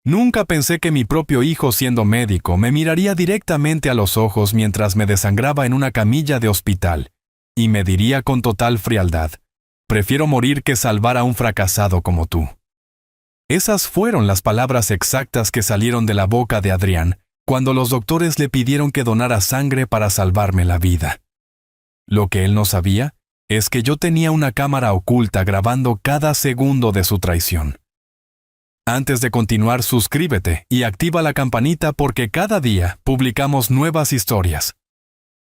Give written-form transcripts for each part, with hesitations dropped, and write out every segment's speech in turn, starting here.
Nunca pensé que mi propio hijo, siendo médico, me miraría directamente a los ojos mientras me desangraba en una camilla de hospital, y me diría con total frialdad: prefiero morir que salvar a un fracasado como tú. Esas fueron las palabras exactas que salieron de la boca de Adrián cuando los doctores le pidieron que donara sangre para salvarme la vida. Lo que él no sabía es que yo tenía una cámara oculta grabando cada segundo de su traición. Antes de continuar, suscríbete y activa la campanita porque cada día publicamos nuevas historias.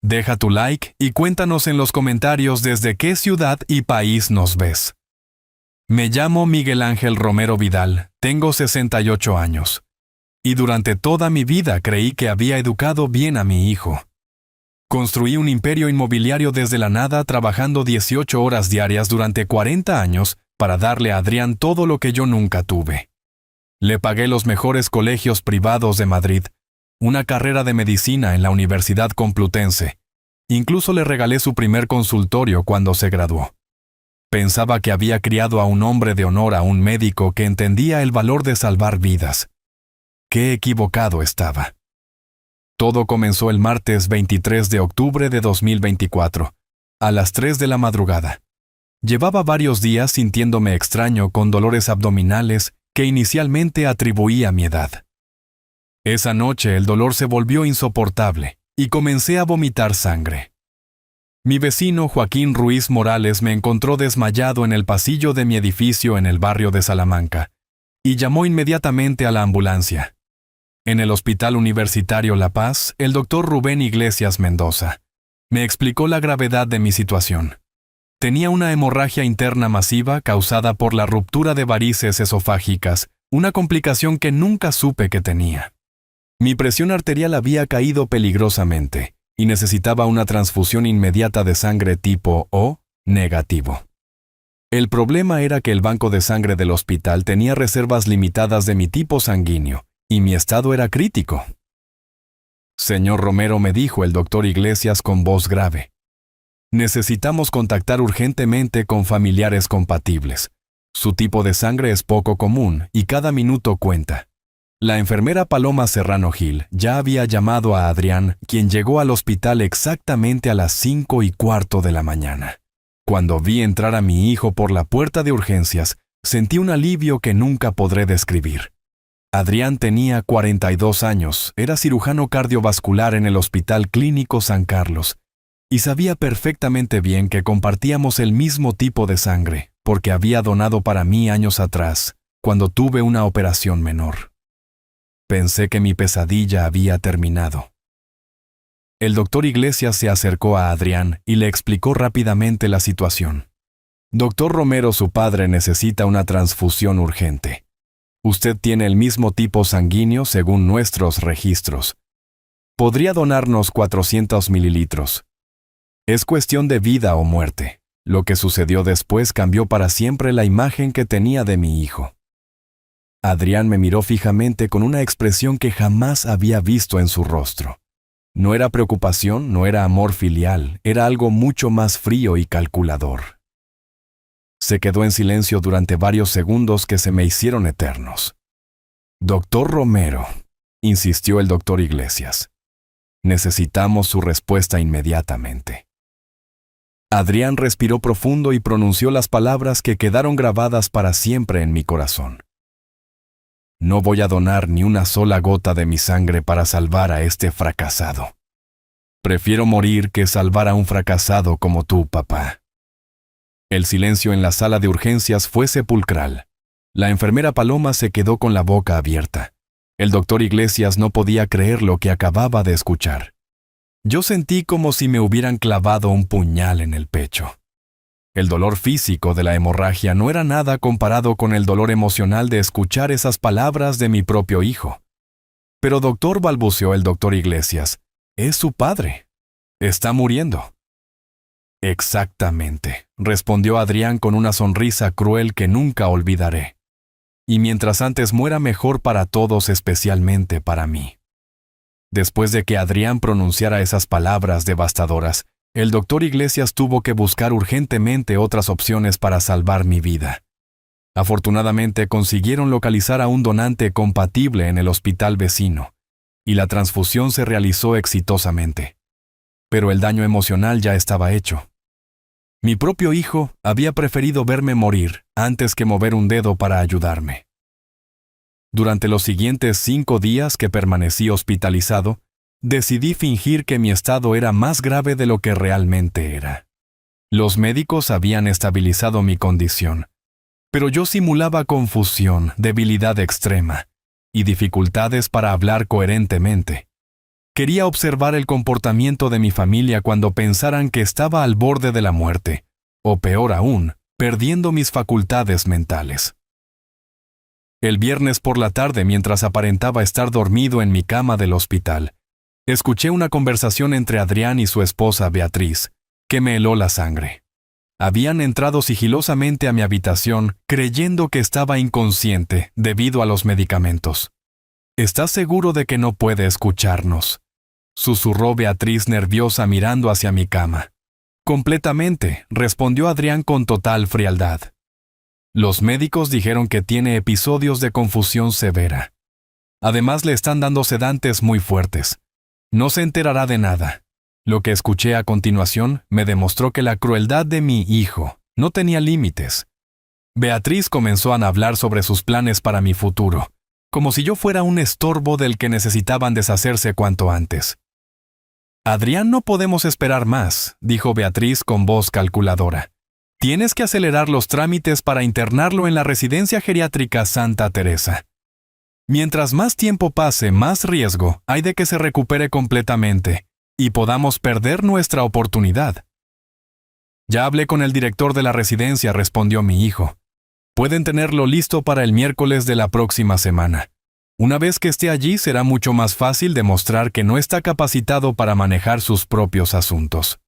Deja tu like y cuéntanos en los comentarios desde qué ciudad y país nos ves. Me llamo Miguel Ángel Romero Vidal, tengo 68 años. Y durante toda mi vida creí que había educado bien a mi hijo. Construí un imperio inmobiliario desde la nada trabajando 18 horas diarias durante 40 años para darle a Adrián todo lo que yo nunca tuve. Le pagué los mejores colegios privados de Madrid, una carrera de medicina en la Universidad Complutense. Incluso le regalé su primer consultorio cuando se graduó. Pensaba que había criado a un hombre de honor, a un médico que entendía el valor de salvar vidas. Qué equivocado estaba. Todo comenzó el martes 23 de octubre de 2024, a las 3 de la madrugada. Llevaba varios días sintiéndome extraño con dolores abdominales que inicialmente atribuí a mi edad. Esa noche el dolor se volvió insoportable y comencé a vomitar sangre. Mi vecino Joaquín Ruiz Morales me encontró desmayado en el pasillo de mi edificio en el barrio de Salamanca y llamó inmediatamente a la ambulancia. En el Hospital Universitario La Paz, el doctor Rubén Iglesias Mendoza me explicó la gravedad de mi situación. Tenía una hemorragia interna masiva causada por la ruptura de varices esofágicas, una complicación que nunca supe que tenía. Mi presión arterial había caído peligrosamente y necesitaba una transfusión inmediata de sangre tipo O negativo. El problema era que el banco de sangre del hospital tenía reservas limitadas de mi tipo sanguíneo, y mi estado era crítico. Señor Romero, me dijo el doctor Iglesias con voz grave, necesitamos contactar urgentemente con familiares compatibles. Su tipo de sangre es poco común y cada minuto cuenta. La enfermera Paloma Serrano Gil ya había llamado a Adrián, quien llegó al hospital exactamente a las 5:15 de la mañana. Cuando vi entrar a mi hijo por la puerta de urgencias, sentí un alivio que nunca podré describir. Adrián tenía 42 años, era cirujano cardiovascular en el Hospital Clínico San Carlos, y sabía perfectamente bien que compartíamos el mismo tipo de sangre, porque había donado para mí años atrás, cuando tuve una operación menor. Pensé que mi pesadilla había terminado. El doctor Iglesias se acercó a Adrián y le explicó rápidamente la situación. Doctor Romero, su padre necesita una transfusión urgente. Usted tiene el mismo tipo sanguíneo según nuestros registros. Podría donarnos 400 mililitros. Es cuestión de vida o muerte. Lo que sucedió después cambió para siempre la imagen que tenía de mi hijo. Adrián me miró fijamente con una expresión que jamás había visto en su rostro. No era preocupación, no era amor filial, era algo mucho más frío y calculador. Se quedó en silencio durante varios segundos que se me hicieron eternos. Doctor Romero, insistió el doctor Iglesias. Necesitamos su respuesta inmediatamente. Adrián respiró profundo y pronunció las palabras que quedaron grabadas para siempre en mi corazón. No voy a donar ni una sola gota de mi sangre para salvar a este fracasado. Prefiero morir que salvar a un fracasado como tú, papá. El silencio en la sala de urgencias fue sepulcral. La enfermera Paloma se quedó con la boca abierta. El doctor Iglesias no podía creer lo que acababa de escuchar. Yo sentí como si me hubieran clavado un puñal en el pecho. El dolor físico de la hemorragia no era nada comparado con el dolor emocional de escuchar esas palabras de mi propio hijo. Pero doctor, balbuceó el doctor Iglesias, es su padre. Está muriendo. Exactamente, respondió Adrián con una sonrisa cruel que nunca olvidaré. Y mientras antes muera mejor para todos, especialmente para mí. Después de que Adrián pronunciara esas palabras devastadoras, el doctor Iglesias tuvo que buscar urgentemente otras opciones para salvar mi vida. Afortunadamente consiguieron localizar a un donante compatible en el hospital vecino, y la transfusión se realizó exitosamente. Pero el daño emocional ya estaba hecho. Mi propio hijo había preferido verme morir antes que mover un dedo para ayudarme. Durante los siguientes 5 días que permanecí hospitalizado, decidí fingir que mi estado era más grave de lo que realmente era. Los médicos habían estabilizado mi condición, pero yo simulaba confusión, debilidad extrema y dificultades para hablar coherentemente. Quería observar el comportamiento de mi familia cuando pensaran que estaba al borde de la muerte, o peor aún, perdiendo mis facultades mentales. El viernes por la tarde, mientras aparentaba estar dormido en mi cama del hospital, escuché una conversación entre Adrián y su esposa Beatriz, que me heló la sangre. Habían entrado sigilosamente a mi habitación creyendo que estaba inconsciente debido a los medicamentos. ¿Estás seguro de que no puede escucharnos?, susurró Beatriz nerviosa mirando hacia mi cama. Completamente, respondió Adrián con total frialdad. Los médicos dijeron que tiene episodios de confusión severa. Además le están dando sedantes muy fuertes. No se enterará de nada. Lo que escuché a continuación me demostró que la crueldad de mi hijo no tenía límites. Beatriz comenzó a hablar sobre sus planes para mi futuro, como si yo fuera un estorbo del que necesitaban deshacerse cuanto antes. Adrián, no podemos esperar más, dijo Beatriz con voz calculadora. Tienes que acelerar los trámites para internarlo en la residencia geriátrica Santa Teresa. Mientras más tiempo pase, más riesgo hay de que se recupere completamente y podamos perder nuestra oportunidad. Ya hablé con el director de la residencia, respondió mi hijo. Pueden tenerlo listo para el miércoles de la próxima semana. Una vez que esté allí, será mucho más fácil demostrar que no está capacitado para manejar sus propios asuntos.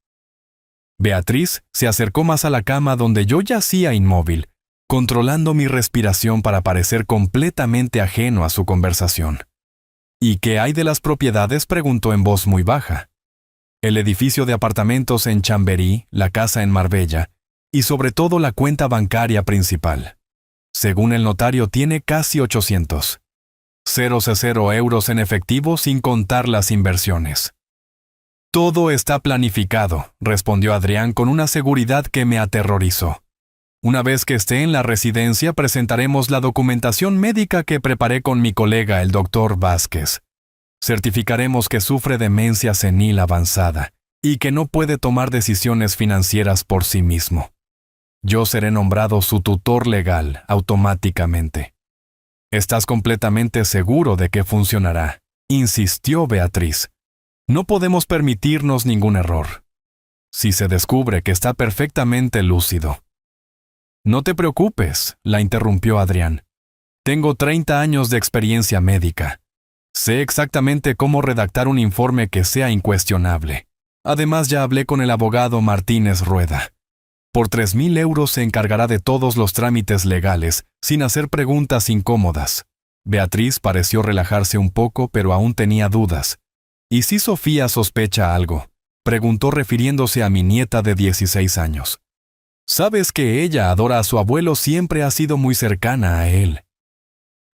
Beatriz se acercó más a la cama donde yo yacía inmóvil, controlando mi respiración para parecer completamente ajeno a su conversación. ¿Y qué hay de las propiedades?, preguntó en voz muy baja. El edificio de apartamentos en Chamberí, la casa en Marbella, y sobre todo la cuenta bancaria principal. Según el notario, tiene casi 800. 0 euros en efectivo sin contar las inversiones. Todo está planificado, respondió Adrián con una seguridad que me aterrorizó. Una vez que esté en la residencia, presentaremos la documentación médica que preparé con mi colega, el doctor Vázquez. Certificaremos que sufre demencia senil avanzada y que no puede tomar decisiones financieras por sí mismo. Yo seré nombrado su tutor legal automáticamente. ¿Estás completamente seguro de que funcionará?, insistió Beatriz. No podemos permitirnos ningún error. Si se descubre que está perfectamente lúcido. No te preocupes, la interrumpió Adrián. Tengo 30 años de experiencia médica. Sé exactamente cómo redactar un informe que sea incuestionable. Además, ya hablé con el abogado Martínez Rueda. Por 3.000 euros se encargará de todos los trámites legales, sin hacer preguntas incómodas. Beatriz pareció relajarse un poco, pero aún tenía dudas. ¿Y si Sofía sospecha algo?, preguntó refiriéndose a mi nieta de 16 años. Sabes que ella adora a su abuelo, siempre ha sido muy cercana a él.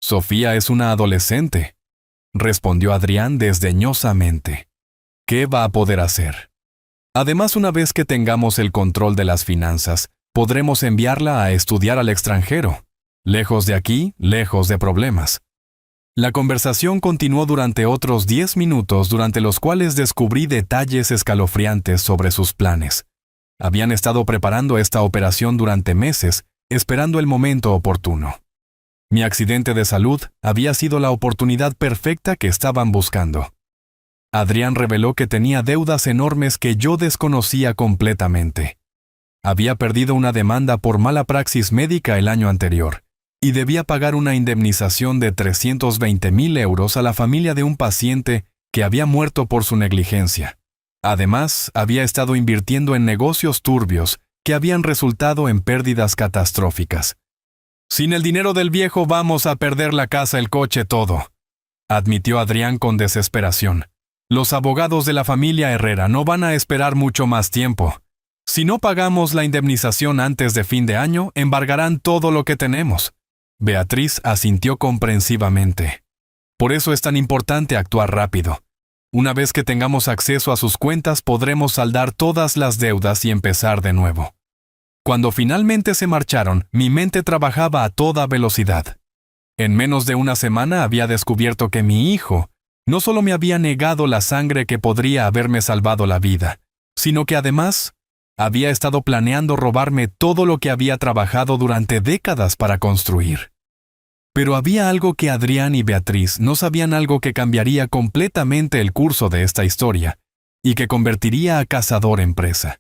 Sofía es una adolescente, respondió Adrián desdeñosamente. ¿Qué va a poder hacer? Además, una vez que tengamos el control de las finanzas, podremos enviarla a estudiar al extranjero. Lejos de aquí, lejos de problemas. La conversación continuó durante otros 10 minutos, durante los cuales descubrí detalles escalofriantes sobre sus planes. Habían estado preparando esta operación durante meses, esperando el momento oportuno. Mi accidente de salud había sido la oportunidad perfecta que estaban buscando. Adrián reveló que tenía deudas enormes que yo desconocía completamente. Había perdido una demanda por mala praxis médica el año anterior y debía pagar una indemnización de 320.000 euros a la familia de un paciente que había muerto por su negligencia. Además, había estado invirtiendo en negocios turbios que habían resultado en pérdidas catastróficas. Sin el dinero del viejo vamos a perder la casa, el coche, todo, admitió Adrián con desesperación. Los abogados de la familia Herrera no van a esperar mucho más tiempo. Si no pagamos la indemnización antes de fin de año, embargarán todo lo que tenemos. Beatriz asintió comprensivamente. Por eso es tan importante actuar rápido. Una vez que tengamos acceso a sus cuentas, podremos saldar todas las deudas y empezar de nuevo. Cuando finalmente se marcharon, mi mente trabajaba a toda velocidad. En menos de una semana había descubierto que mi hijo no solo me había negado la sangre que podría haberme salvado la vida, sino que además había estado planeando robarme todo lo que había trabajado durante décadas para construir. Pero había algo que Adrián y Beatriz no sabían, algo que cambiaría completamente el curso de esta historia y que convertiría a Cazador en presa.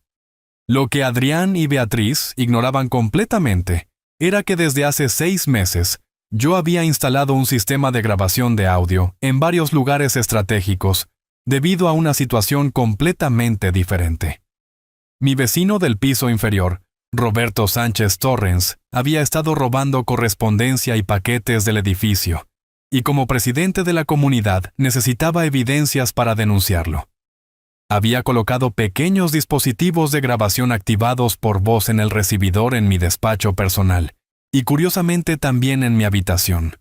Lo que Adrián y Beatriz ignoraban completamente era que desde hace 6 meses yo había instalado un sistema de grabación de audio en varios lugares estratégicos debido a una situación completamente diferente. Mi vecino del piso inferior, Roberto Sánchez Torrens, había estado robando correspondencia y paquetes del edificio, y como presidente de la comunidad necesitaba evidencias para denunciarlo. Había colocado pequeños dispositivos de grabación activados por voz en el recibidor en mi despacho personal, y curiosamente también en mi habitación.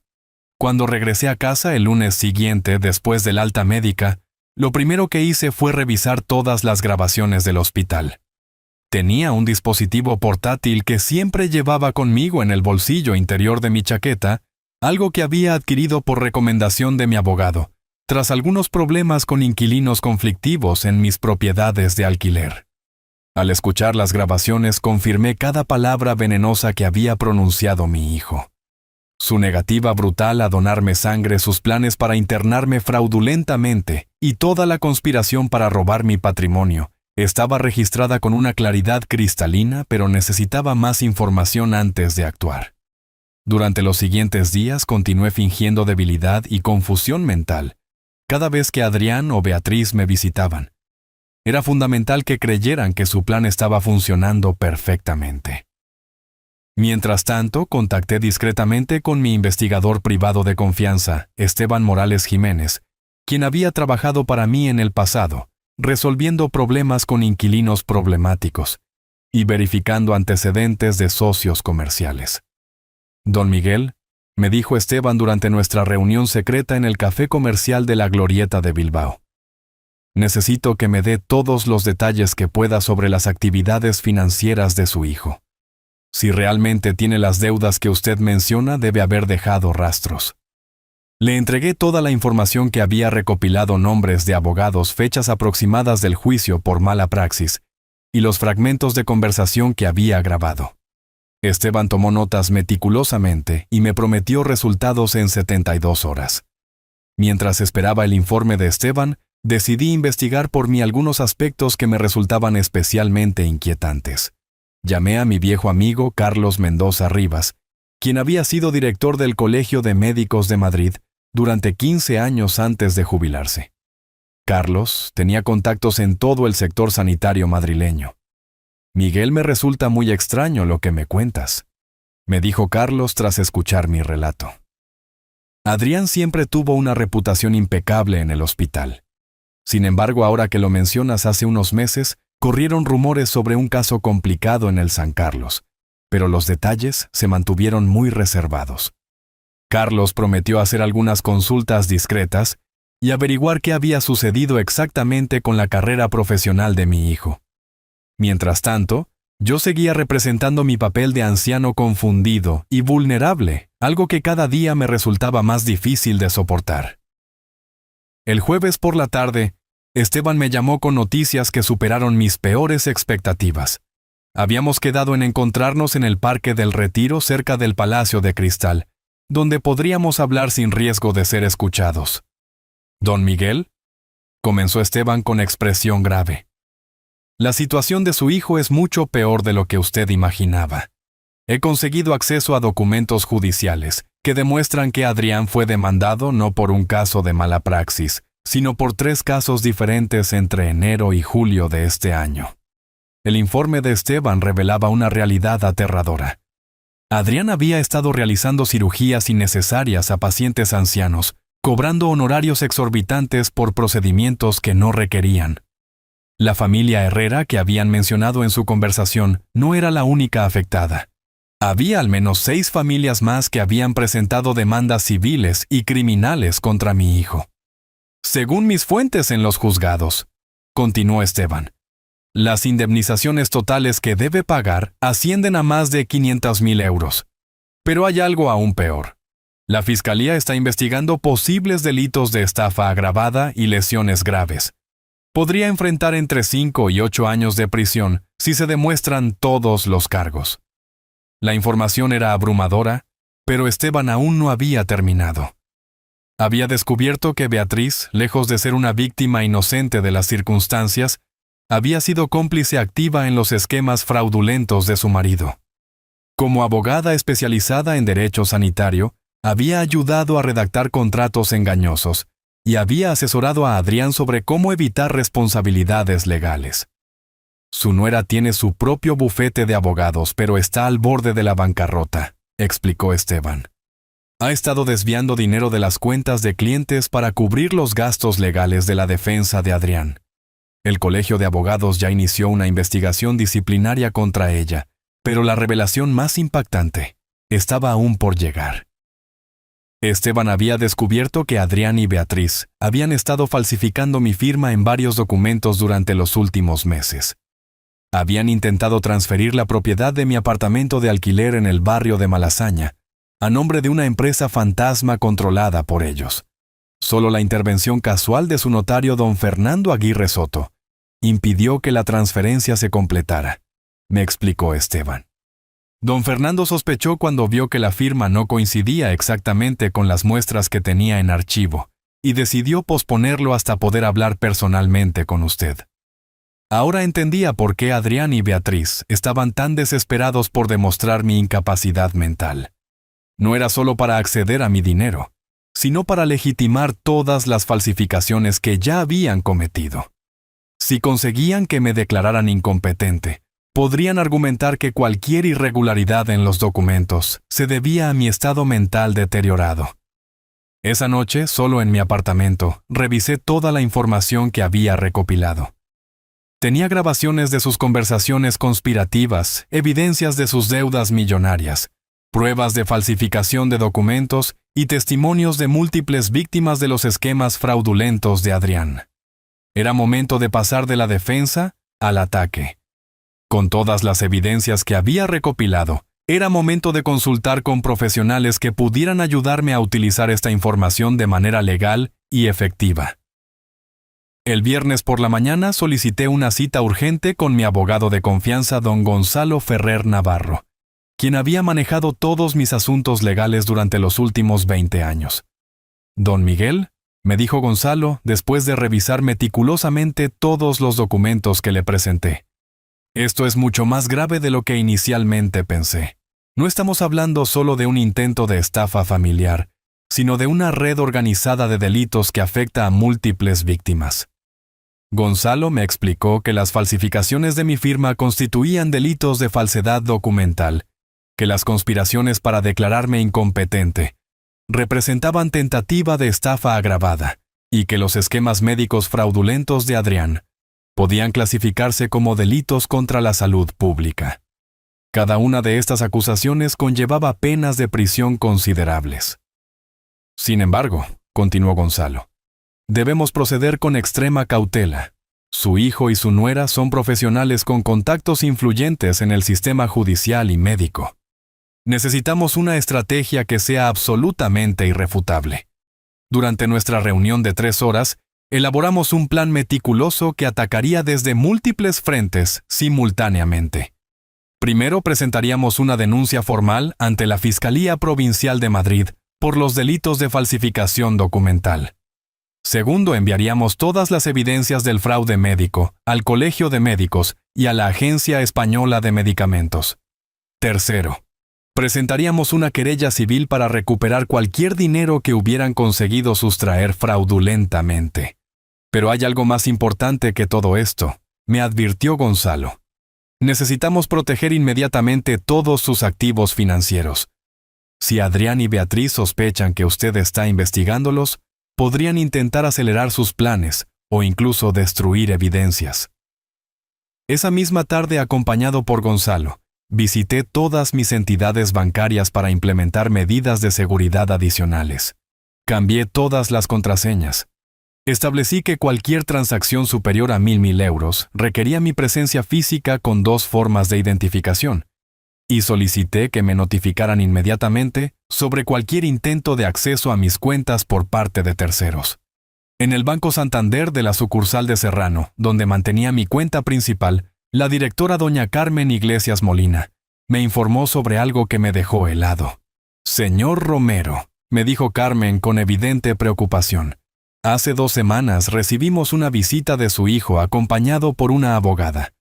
Cuando regresé a casa el lunes siguiente después del alta médica, lo primero que hice fue revisar todas las grabaciones del hospital. Tenía un dispositivo portátil que siempre llevaba conmigo en el bolsillo interior de mi chaqueta, algo que había adquirido por recomendación de mi abogado, tras algunos problemas con inquilinos conflictivos en mis propiedades de alquiler. Al escuchar las grabaciones confirmé cada palabra venenosa que había pronunciado mi hijo. Su negativa brutal a donarme sangre, sus planes para internarme fraudulentamente y toda la conspiración para robar mi patrimonio estaba registrada con una claridad cristalina, pero necesitaba más información antes de actuar. Durante los siguientes días continué fingiendo debilidad y confusión mental cada vez que Adrián o Beatriz me visitaban. Era fundamental que creyeran que su plan estaba funcionando perfectamente. Mientras tanto, contacté discretamente con mi investigador privado de confianza, Esteban Morales Jiménez, quien había trabajado para mí en el pasado, resolviendo problemas con inquilinos problemáticos y verificando antecedentes de socios comerciales. Don Miguel, me dijo Esteban durante nuestra reunión secreta en el café comercial de la Glorieta de Bilbao. Necesito que me dé todos los detalles que pueda sobre las actividades financieras de su hijo. Si realmente tiene las deudas que usted menciona, debe haber dejado rastros. Le entregué toda la información que había recopilado, nombres de abogados, fechas aproximadas del juicio por mala praxis y los fragmentos de conversación que había grabado. Esteban tomó notas meticulosamente y me prometió resultados en 72 horas. Mientras esperaba el informe de Esteban, decidí investigar por mí algunos aspectos que me resultaban especialmente inquietantes. Llamé a mi viejo amigo Carlos Mendoza Rivas, quien había sido director del Colegio de Médicos de Madrid durante 15 años antes de jubilarse. Carlos tenía contactos en todo el sector sanitario madrileño. Miguel, me resulta muy extraño lo que me cuentas, me dijo Carlos tras escuchar mi relato. Adrián siempre tuvo una reputación impecable en el hospital. Sin embargo, ahora que lo mencionas, hace unos meses corrieron rumores sobre un caso complicado en el San Carlos, pero los detalles se mantuvieron muy reservados. Carlos prometió hacer algunas consultas discretas y averiguar qué había sucedido exactamente con la carrera profesional de mi hijo. Mientras tanto, yo seguía representando mi papel de anciano confundido y vulnerable, algo que cada día me resultaba más difícil de soportar. El jueves por la tarde, Esteban me llamó con noticias que superaron mis peores expectativas. Habíamos quedado en encontrarnos en el Parque del Retiro cerca del Palacio de Cristal, donde podríamos hablar sin riesgo de ser escuchados. «Don Miguel», comenzó Esteban con expresión grave. «La situación de su hijo es mucho peor de lo que usted imaginaba. He conseguido acceso a documentos judiciales que demuestran que Adrián fue demandado no por un caso de mala praxis, sino por 3 casos diferentes entre enero y julio de este año». El informe de Esteban revelaba una realidad aterradora. Adrián había estado realizando cirugías innecesarias a pacientes ancianos, cobrando honorarios exorbitantes por procedimientos que no requerían. La familia Herrera que habían mencionado en su conversación no era la única afectada. Había al menos 6 familias más que habían presentado demandas civiles y criminales contra mi hijo. Según mis fuentes en los juzgados, continuó Esteban, las indemnizaciones totales que debe pagar ascienden a más de 500,000 euros. Pero hay algo aún peor. La Fiscalía está investigando posibles delitos de estafa agravada y lesiones graves. Podría enfrentar entre 5 y 8 años de prisión si se demuestran todos los cargos. La información era abrumadora, pero Esteban aún no había terminado. Había descubierto que Beatriz, lejos de ser una víctima inocente de las circunstancias, había sido cómplice activa en los esquemas fraudulentos de su marido. Como abogada especializada en derecho sanitario, había ayudado a redactar contratos engañosos y había asesorado a Adrián sobre cómo evitar responsabilidades legales. Su nuera tiene su propio bufete de abogados, pero está al borde de la bancarrota, explicó Esteban. Ha estado desviando dinero de las cuentas de clientes para cubrir los gastos legales de la defensa de Adrián. El Colegio de Abogados ya inició una investigación disciplinaria contra ella, pero la revelación más impactante estaba aún por llegar. Esteban había descubierto que Adrián y Beatriz habían estado falsificando mi firma en varios documentos durante los últimos meses. Habían intentado transferir la propiedad de mi apartamento de alquiler en el barrio de Malasaña a nombre de una empresa fantasma controlada por ellos. Solo la intervención casual de su notario don Fernando Aguirre Soto impidió que la transferencia se completara, me explicó Esteban. Don Fernando sospechó cuando vio que la firma no coincidía exactamente con las muestras que tenía en archivo y decidió posponerlo hasta poder hablar personalmente con usted. Ahora entendía por qué Adrián y Beatriz estaban tan desesperados por demostrar mi incapacidad mental. No era solo para acceder a mi dinero, sino para legitimar todas las falsificaciones que ya habían cometido. Si conseguían que me declararan incompetente, podrían argumentar que cualquier irregularidad en los documentos se debía a mi estado mental deteriorado. Esa noche, solo en mi apartamento, revisé toda la información que había recopilado. Tenía grabaciones de sus conversaciones conspirativas, evidencias de sus deudas millonarias, pruebas de falsificación de documentos y testimonios de múltiples víctimas de los esquemas fraudulentos de Adrián. Era momento de pasar de la defensa al ataque. Con todas las evidencias que había recopilado, era momento de consultar con profesionales que pudieran ayudarme a utilizar esta información de manera legal y efectiva. El viernes por la mañana solicité una cita urgente con mi abogado de confianza, don Gonzalo Ferrer Navarro, quien había manejado todos mis asuntos legales durante los últimos 20 años. Don Miguel, me dijo Gonzalo después de revisar meticulosamente todos los documentos que le presenté. Esto es mucho más grave de lo que inicialmente pensé. No estamos hablando solo de un intento de estafa familiar, sino de una red organizada de delitos que afecta a múltiples víctimas. Gonzalo me explicó que las falsificaciones de mi firma constituían delitos de falsedad documental, que las conspiraciones para declararme incompetente representaban tentativa de estafa agravada y que los esquemas médicos fraudulentos de Adrián podían clasificarse como delitos contra la salud pública. Cada una de estas acusaciones conllevaba penas de prisión considerables. Sin embargo, continuó Gonzalo, debemos proceder con extrema cautela. Su hijo y su nuera son profesionales con contactos influyentes en el sistema judicial y médico. Necesitamos una estrategia que sea absolutamente irrefutable. Durante nuestra reunión de 3 horas, elaboramos un plan meticuloso que atacaría desde múltiples frentes simultáneamente. Primero presentaríamos una denuncia formal ante la Fiscalía Provincial de Madrid por los delitos de falsificación documental. Segundo, enviaríamos todas las evidencias del fraude médico al Colegio de Médicos y a la Agencia Española de Medicamentos. Tercero, presentaríamos una querella civil para recuperar cualquier dinero que hubieran conseguido sustraer fraudulentamente. Pero hay algo más importante que todo esto, me advirtió Gonzalo. Necesitamos proteger inmediatamente todos sus activos financieros. Si Adrián y Beatriz sospechan que usted está investigándolos, podrían intentar acelerar sus planes o incluso destruir evidencias. Esa misma tarde, acompañado por Gonzalo, visité todas mis entidades bancarias para implementar medidas de seguridad adicionales. Cambié todas las contraseñas. Establecí que cualquier transacción superior a 1.000 euros requería mi presencia física con 2 formas de identificación, y solicité que me notificaran inmediatamente sobre cualquier intento de acceso a mis cuentas por parte de terceros. En el Banco Santander de la sucursal de Serrano, donde mantenía mi cuenta principal, la directora doña Carmen Iglesias Molina me informó sobre algo que me dejó helado. «Señor Romero», me dijo Carmen con evidente preocupación, «hace 2 semanas recibimos una visita de su hijo acompañado por una abogada.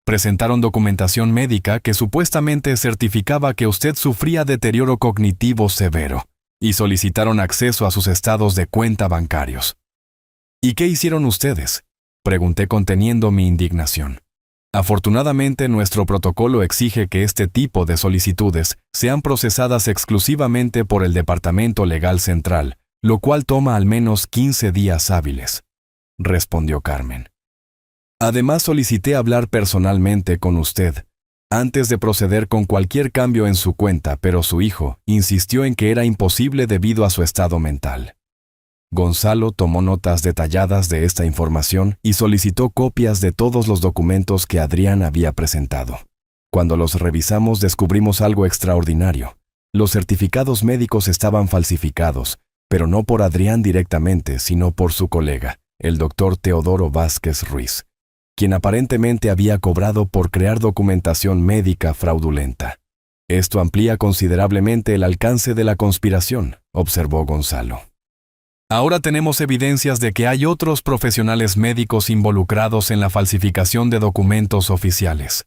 Presentaron documentación médica que supuestamente certificaba que usted sufría deterioro cognitivo severo y solicitaron acceso a sus estados de cuenta bancarios». «¿Y qué hicieron ustedes?», pregunté conteniendo mi indignación. Afortunadamente, nuestro protocolo exige que este tipo de solicitudes sean procesadas exclusivamente por el Departamento Legal Central, lo cual toma al menos 15 días hábiles, respondió Carmen. Además, solicité hablar personalmente con usted antes de proceder con cualquier cambio en su cuenta, pero su hijo insistió en que era imposible debido a su estado mental. Gonzalo tomó notas detalladas de esta información y solicitó copias de todos los documentos que Adrián había presentado. Cuando los revisamos, descubrimos algo extraordinario. Los certificados médicos estaban falsificados, pero no por Adrián directamente, sino por su colega, el doctor Teodoro Vázquez Ruiz, quien aparentemente había cobrado por crear documentación médica fraudulenta. Esto amplía considerablemente el alcance de la conspiración, observó Gonzalo. Ahora tenemos evidencias de que hay otros profesionales médicos involucrados en la falsificación de documentos oficiales.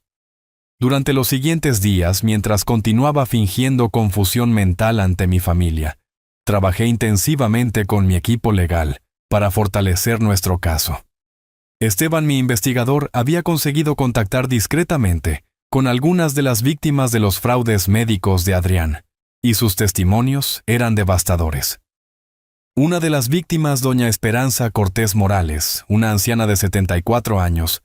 Durante los siguientes días, mientras continuaba fingiendo confusión mental ante mi familia, trabajé intensivamente con mi equipo legal para fortalecer nuestro caso. Esteban, mi investigador, había conseguido contactar discretamente con algunas de las víctimas de los fraudes médicos de Adrián, y sus testimonios eran devastadores. Una de las víctimas, doña Esperanza Cortés Morales, una anciana de 74 años,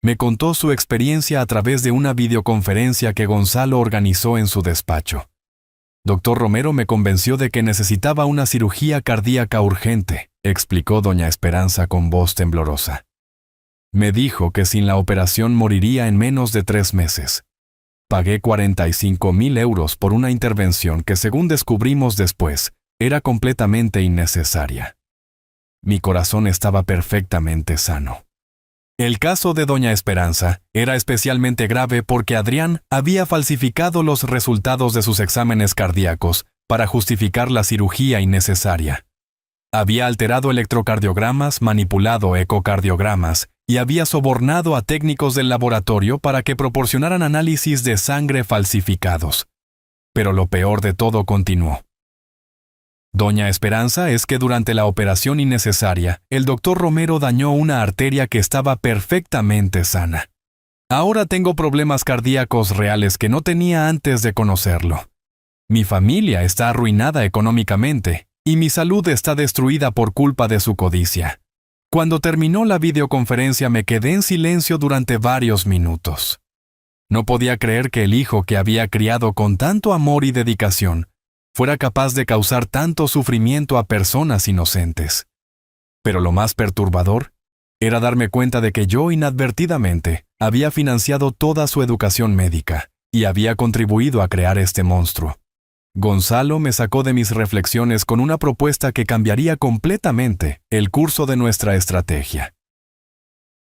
me contó su experiencia a través de una videoconferencia que Gonzalo organizó en su despacho. Doctor Romero me convenció de que necesitaba una cirugía cardíaca urgente, explicó doña Esperanza con voz temblorosa. Me dijo que sin la operación moriría en menos de 3 meses. Pagué 45.000 euros por una intervención que, según descubrimos después, era completamente innecesaria. Mi corazón estaba perfectamente sano. El caso de doña Esperanza era especialmente grave porque Adrián había falsificado los resultados de sus exámenes cardíacos para justificar la cirugía innecesaria. Había alterado electrocardiogramas, manipulado ecocardiogramas y había sobornado a técnicos del laboratorio para que proporcionaran análisis de sangre falsificados. Pero lo peor de todo continuó. Doña Esperanza es que durante la operación innecesaria, el doctor Romero dañó una arteria que estaba perfectamente sana. Ahora tengo problemas cardíacos reales que no tenía antes de conocerlo. Mi familia está arruinada económicamente y mi salud está destruida por culpa de su codicia. Cuando terminó la videoconferencia me quedé en silencio durante varios minutos. No podía creer que el hijo que había criado con tanto amor y dedicación fuera capaz de causar tanto sufrimiento a personas inocentes. Pero lo más perturbador era darme cuenta de que yo inadvertidamente había financiado toda su educación médica y había contribuido a crear este monstruo. Gonzalo me sacó de mis reflexiones con una propuesta que cambiaría completamente el curso de nuestra estrategia.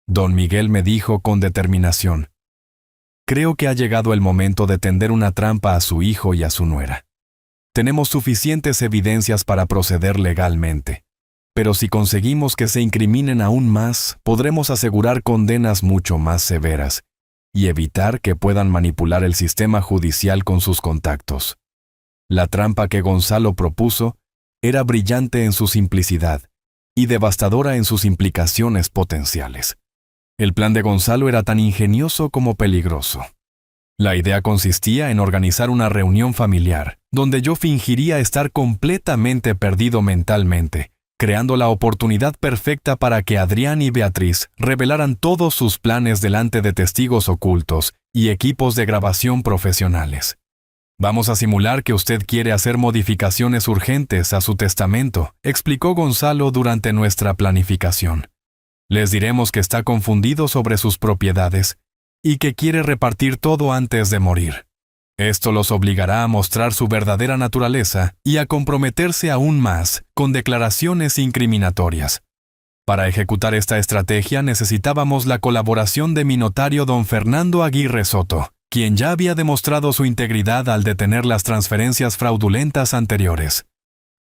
Don Miguel me dijo con determinación: «Creo que ha llegado el momento de tender una trampa a su hijo y a su nuera. Tenemos suficientes evidencias para proceder legalmente, pero si conseguimos que se incriminen aún más, podremos asegurar condenas mucho más severas y evitar que puedan manipular el sistema judicial con sus contactos». La trampa que Gonzalo propuso era brillante en su simplicidad y devastadora en sus implicaciones potenciales. El plan de Gonzalo era tan ingenioso como peligroso. La idea consistía en organizar una reunión familiar, donde yo fingiría estar completamente perdido mentalmente creando la oportunidad perfecta para que Adrián y Beatriz revelaran todos sus planes delante de testigos ocultos y equipos de grabación profesionales. Vamos a simular que usted quiere hacer modificaciones urgentes a su testamento, explicó Gonzalo durante nuestra planificación. Les diremos que está confundido sobre sus propiedades y que quiere repartir todo antes de morir. Esto los obligará a mostrar su verdadera naturaleza y a comprometerse aún más con declaraciones incriminatorias. Para ejecutar esta estrategia necesitábamos la colaboración de mi notario don Fernando Aguirre Soto, quien ya había demostrado su integridad al detener las transferencias fraudulentas anteriores.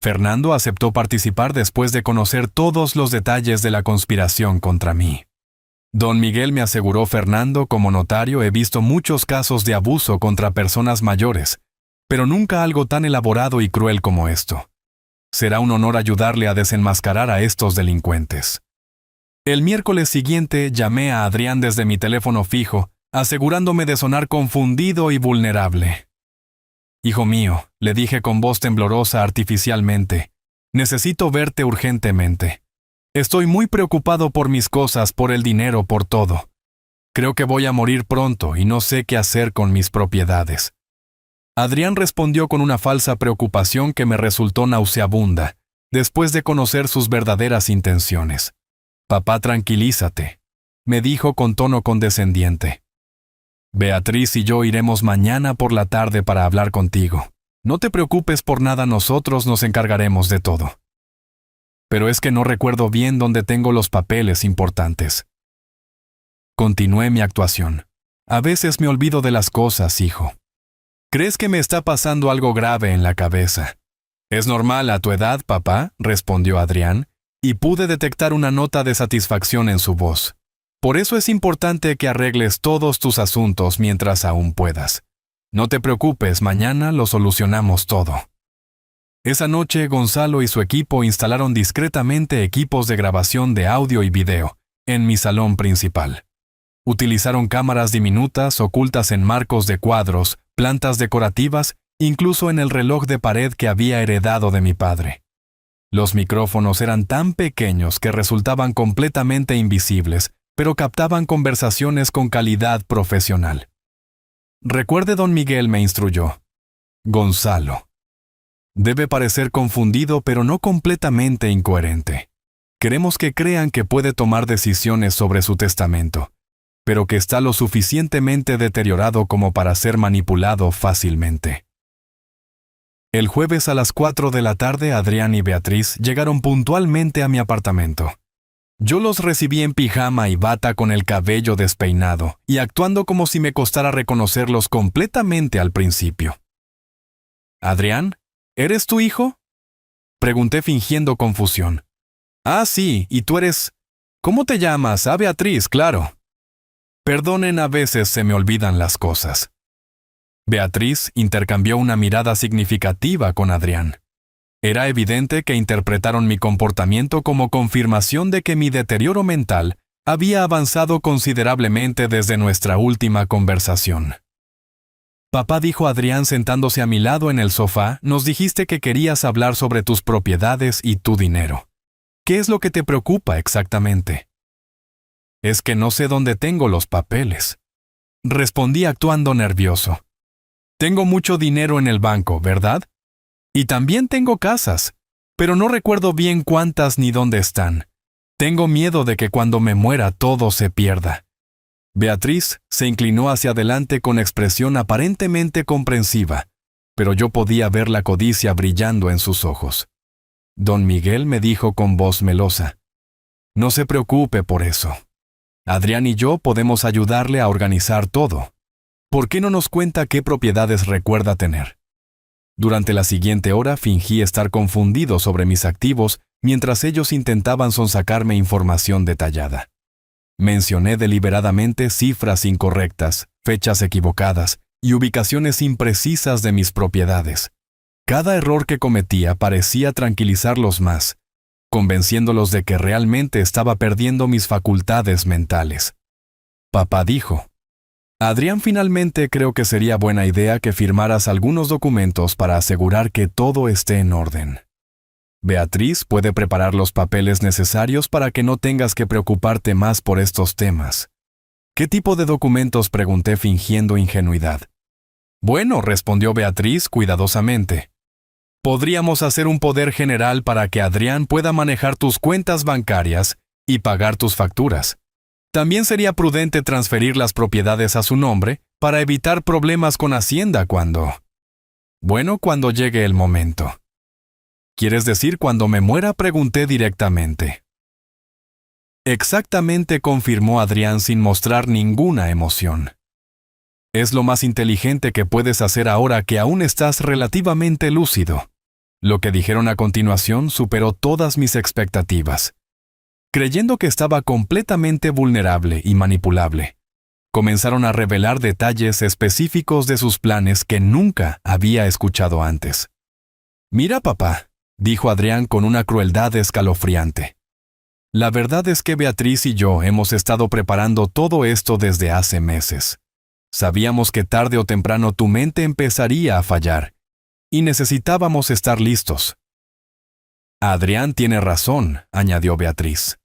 Fernando aceptó participar después de conocer todos los detalles de la conspiración contra mí. Don Miguel me aseguró: Fernando, como notario he visto muchos casos de abuso contra personas mayores, pero nunca algo tan elaborado y cruel como esto. Será un honor ayudarle a desenmascarar a estos delincuentes. El miércoles siguiente llamé a Adrián desde mi teléfono fijo, asegurándome de sonar confundido y vulnerable. «Hijo mío», le dije con voz temblorosa artificialmente, «necesito verte urgentemente. Estoy muy preocupado por mis cosas, por el dinero, por todo. Creo que voy a morir pronto y no sé qué hacer con mis propiedades». Adrián respondió con una falsa preocupación que me resultó nauseabunda, después de conocer sus verdaderas intenciones. «Papá, tranquilízate», me dijo con tono condescendiente. «Beatriz y yo iremos mañana por la tarde para hablar contigo. No te preocupes por nada, nosotros nos encargaremos de todo». Pero es que no recuerdo bien dónde tengo los papeles importantes. Continué mi actuación. A veces me olvido de las cosas, hijo. ¿Crees que me está pasando algo grave en la cabeza? «Es normal a tu edad, papá», respondió Adrián, y pude detectar una nota de satisfacción en su voz. «Por eso es importante que arregles todos tus asuntos mientras aún puedas. No te preocupes, mañana lo solucionamos todo». Esa noche, Gonzalo y su equipo instalaron discretamente equipos de grabación de audio y video en mi salón principal. Utilizaron cámaras diminutas ocultas en marcos de cuadros, plantas decorativas, incluso en el reloj de pared que había heredado de mi padre. Los micrófonos eran tan pequeños que resultaban completamente invisibles, pero captaban conversaciones con calidad profesional. «Recuerde, don Miguel», me instruyó. «Gonzalo. Debe parecer confundido, pero no completamente incoherente. Queremos que crean que puede tomar decisiones sobre su testamento, pero que está lo suficientemente deteriorado como para ser manipulado fácilmente». El jueves a las 4 de la tarde, Adrián y Beatriz llegaron puntualmente a mi apartamento. Yo los recibí en pijama y bata, con el cabello despeinado, y actuando como si me costara reconocerlos completamente al principio. «Adrián, ¿eres tu hijo?», pregunté fingiendo confusión. «Ah, sí, y tú eres... ¿Cómo te llamas? Ah, Beatriz, claro». Perdonen, a veces se me olvidan las cosas. Beatriz intercambió una mirada significativa con Adrián. Era evidente que interpretaron mi comportamiento como confirmación de que mi deterioro mental había avanzado considerablemente desde nuestra última conversación. «Papá», dijo Adrián sentándose a mi lado en el sofá, «nos dijiste que querías hablar sobre tus propiedades y tu dinero. ¿Qué es lo que te preocupa exactamente?» «Es que no sé dónde tengo los papeles», respondí actuando nervioso. «Tengo mucho dinero en el banco, ¿verdad? Y también tengo casas, pero no recuerdo bien cuántas ni dónde están. Tengo miedo de que cuando me muera todo se pierda». Beatriz se inclinó hacia adelante con expresión aparentemente comprensiva, pero yo podía ver la codicia brillando en sus ojos. Don Miguel me dijo con voz melosa: «No se preocupe por eso. Adrián y yo podemos ayudarle a organizar todo. ¿Por qué no nos cuenta qué propiedades recuerda tener?». Durante la siguiente hora fingí estar confundido sobre mis activos mientras ellos intentaban sonsacarme información detallada. Mencioné deliberadamente cifras incorrectas, fechas equivocadas y ubicaciones imprecisas de mis propiedades. Cada error que cometía parecía tranquilizarlos más, convenciéndolos de que realmente estaba perdiendo mis facultades mentales. Papá dijo: «Adrián, finalmente creo que sería buena idea que firmaras algunos documentos para asegurar que todo esté en orden». Beatriz puede preparar los papeles necesarios para que no tengas que preocuparte más por estos temas. ¿Qué tipo de documentos?, pregunté fingiendo ingenuidad. Bueno, respondió Beatriz cuidadosamente. Podríamos hacer un poder general para que Adrián pueda manejar tus cuentas bancarias y pagar tus facturas. También sería prudente transferir las propiedades a su nombre para evitar problemas con Hacienda cuando llegue el momento. ¿Quieres decir cuando me muera?, pregunté directamente. Exactamente, confirmó Adrián sin mostrar ninguna emoción. Es lo más inteligente que puedes hacer ahora que aún estás relativamente lúcido. Lo que dijeron a continuación superó todas mis expectativas. Creyendo que estaba completamente vulnerable y manipulable, comenzaron a revelar detalles específicos de sus planes que nunca había escuchado antes. Mira, papá, dijo Adrián con una crueldad escalofriante. La verdad es que Beatriz y yo hemos estado preparando todo esto desde hace meses. Sabíamos que tarde o temprano tu mente empezaría a fallar, y necesitábamos estar listos. Adrián tiene razón, añadió Beatriz.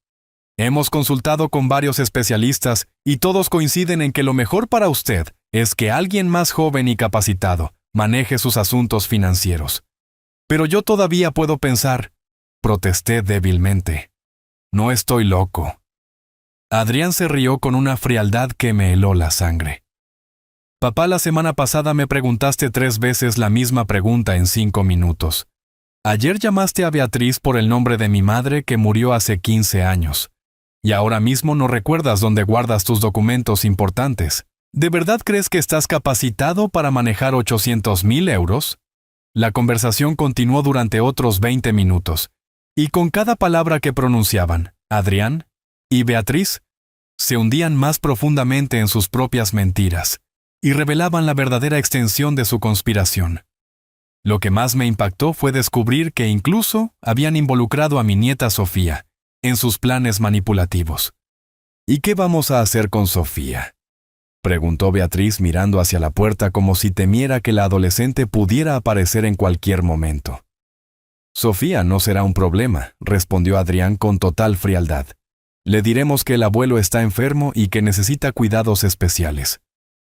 Hemos consultado con varios especialistas y todos coinciden en que lo mejor para usted es que alguien más joven y capacitado maneje sus asuntos financieros. Pero yo todavía puedo pensar, protesté débilmente. No estoy loco. Adrián se rió con una frialdad que me heló la sangre. Papá, la semana pasada me preguntaste 3 veces la misma pregunta en 5 minutos. Ayer llamaste a Beatriz por el nombre de mi madre que murió hace 15 años. Y ahora mismo no recuerdas dónde guardas tus documentos importantes. ¿De verdad crees que estás capacitado para manejar 800,000 euros? La conversación continuó durante otros 20 minutos, y con cada palabra que pronunciaban, Adrián y Beatriz se hundían más profundamente en sus propias mentiras y revelaban la verdadera extensión de su conspiración. Lo que más me impactó fue descubrir que incluso habían involucrado a mi nieta Sofía en sus planes manipulativos. ¿Y qué vamos a hacer con Sofía?, preguntó Beatriz mirando hacia la puerta como si temiera que la adolescente pudiera aparecer en cualquier momento. Sofía no será un problema, respondió Adrián con total frialdad. Le diremos que el abuelo está enfermo y que necesita cuidados especiales.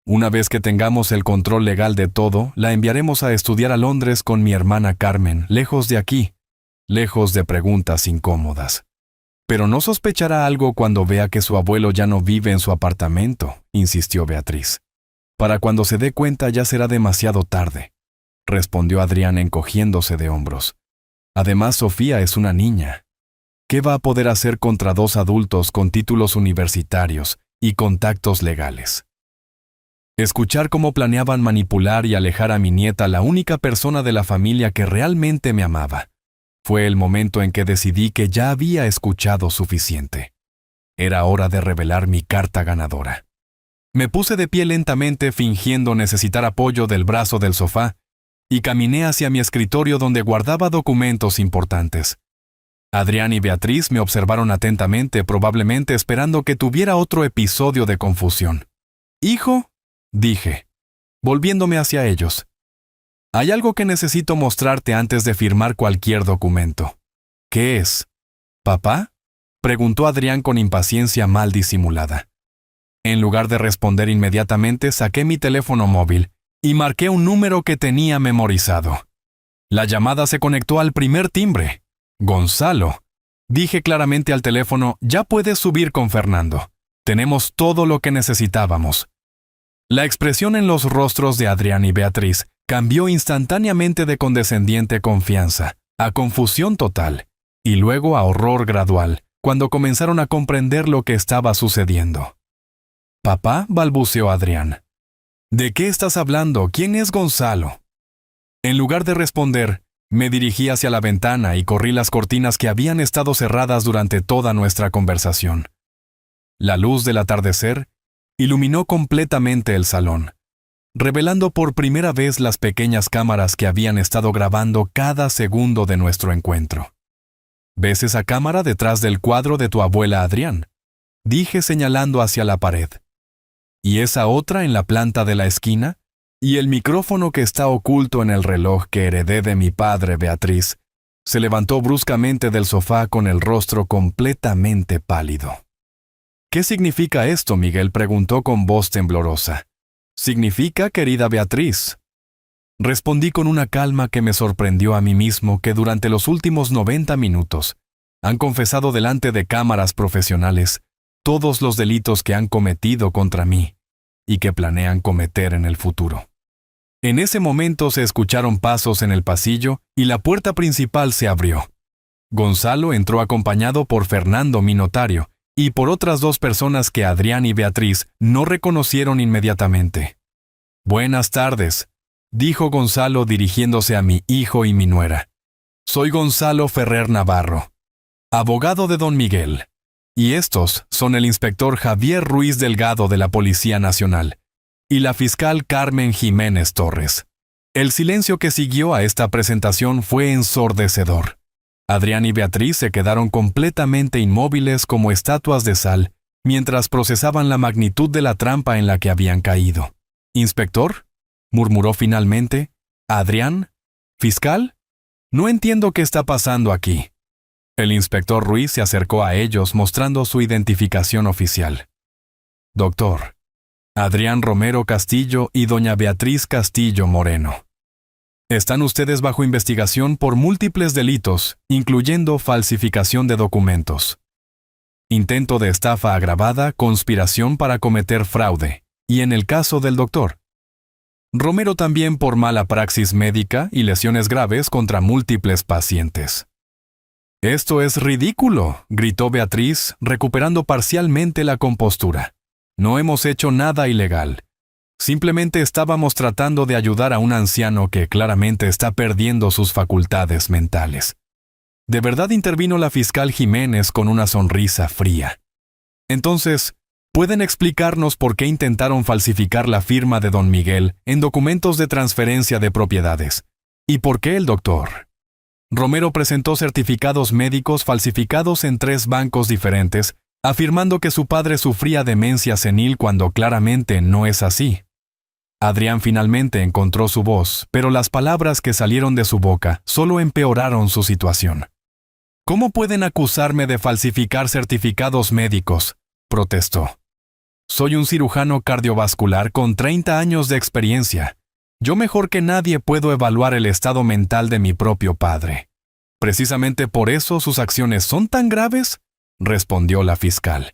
Una vez que tengamos el control legal de todo, la enviaremos a estudiar a Londres con mi hermana Carmen, lejos de aquí, lejos de preguntas incómodas. Pero no sospechará algo cuando vea que su abuelo ya no vive en su apartamento, insistió Beatriz. Para cuando se dé cuenta ya será demasiado tarde, respondió Adrián encogiéndose de hombros. Además, Sofía es una niña. ¿Qué va a poder hacer contra 2 adultos con títulos universitarios y contactos legales? Escuchar cómo planeaban manipular y alejar a mi nieta, la única persona de la familia que realmente me amaba, fue el momento en que decidí que ya había escuchado suficiente. Era hora de revelar mi carta ganadora. Me puse de pie lentamente fingiendo necesitar apoyo del brazo del sofá y caminé hacia mi escritorio donde guardaba documentos importantes. Adrián y Beatriz me observaron atentamente, probablemente esperando que tuviera otro episodio de confusión. «Hijo», dije, volviéndome hacia ellos, «hay algo que necesito mostrarte antes de firmar cualquier documento». «¿Qué es?» «¿Papá?», preguntó Adrián con impaciencia mal disimulada. En lugar de responder inmediatamente, saqué mi teléfono móvil y marqué un número que tenía memorizado. La llamada se conectó al primer timbre. «Gonzalo», dije claramente al teléfono, «ya puedes subir con Fernando. Tenemos todo lo que necesitábamos». La expresión en los rostros de Adrián y Beatriz cambió instantáneamente de condescendiente confianza a confusión total, y luego a horror gradual, cuando comenzaron a comprender lo que estaba sucediendo. «Papá», balbuceó Adrián. «¿De qué estás hablando? ¿Quién es Gonzalo?». En lugar de responder, me dirigí hacia la ventana y corrí las cortinas que habían estado cerradas durante toda nuestra conversación. La luz del atardecer iluminó completamente el salón, revelando por primera vez las pequeñas cámaras que habían estado grabando cada segundo de nuestro encuentro. «¿Ves esa cámara detrás del cuadro de tu abuela, Adrián?», dije señalando hacia la pared. «¿Y esa otra en la planta de la esquina? ¿Y el micrófono que está oculto en el reloj que heredé de mi padre, Beatriz? Se levantó bruscamente del sofá con el rostro completamente pálido. «¿Qué significa esto?», Miguel preguntó con voz temblorosa. «Significa, querida Beatriz». Respondí con una calma que me sorprendió a mí mismo, que durante los últimos 90 minutos han confesado delante de cámaras profesionales todos los delitos que han cometido contra mí y que planean cometer en el futuro. En ese momento se escucharon pasos en el pasillo y la puerta principal se abrió. Gonzalo entró acompañado por Fernando, mi notario, y por otras 2 personas que Adrián y Beatriz no reconocieron inmediatamente. «Buenas tardes», dijo Gonzalo dirigiéndose a mi hijo y mi nuera. «Soy Gonzalo Ferrer Navarro, abogado de don Miguel, y estos son el inspector Javier Ruiz Delgado de la Policía Nacional y la fiscal Carmen Jiménez Torres». El silencio que siguió a esta presentación fue ensordecedor. Adrián y Beatriz se quedaron completamente inmóviles como estatuas de sal mientras procesaban la magnitud de la trampa en la que habían caído. «¿Inspector?», murmuró finalmente. «¿Adrián? ¿Fiscal? No entiendo qué está pasando aquí». El inspector Ruiz se acercó a ellos mostrando su identificación oficial. «Doctor, Adrián Romero Castillo y doña Beatriz Castillo Moreno. Están ustedes bajo investigación por múltiples delitos, incluyendo falsificación de documentos, intento de estafa agravada, conspiración para cometer fraude, y en el caso del doctor Romero también por mala praxis médica y lesiones graves contra múltiples pacientes». «Esto es ridículo», gritó Beatriz, recuperando parcialmente la compostura. «No hemos hecho nada ilegal. Simplemente estábamos tratando de ayudar a un anciano que claramente está perdiendo sus facultades mentales». De verdad, intervino la fiscal Jiménez con una sonrisa fría. «Entonces, ¿pueden explicarnos por qué intentaron falsificar la firma de don Miguel en documentos de transferencia de propiedades? ¿Y por qué el doctor Romero presentó certificados médicos falsificados en 3 bancos diferentes, afirmando que su padre sufría demencia senil cuando claramente no es así?» Adrián finalmente encontró su voz, pero las palabras que salieron de su boca solo empeoraron su situación. «¿Cómo pueden acusarme de falsificar certificados médicos?», protestó. «Soy un cirujano cardiovascular con 30 años de experiencia. Yo mejor que nadie puedo evaluar el estado mental de mi propio padre. ¿Precisamente por eso sus acciones son tan graves?», respondió la fiscal.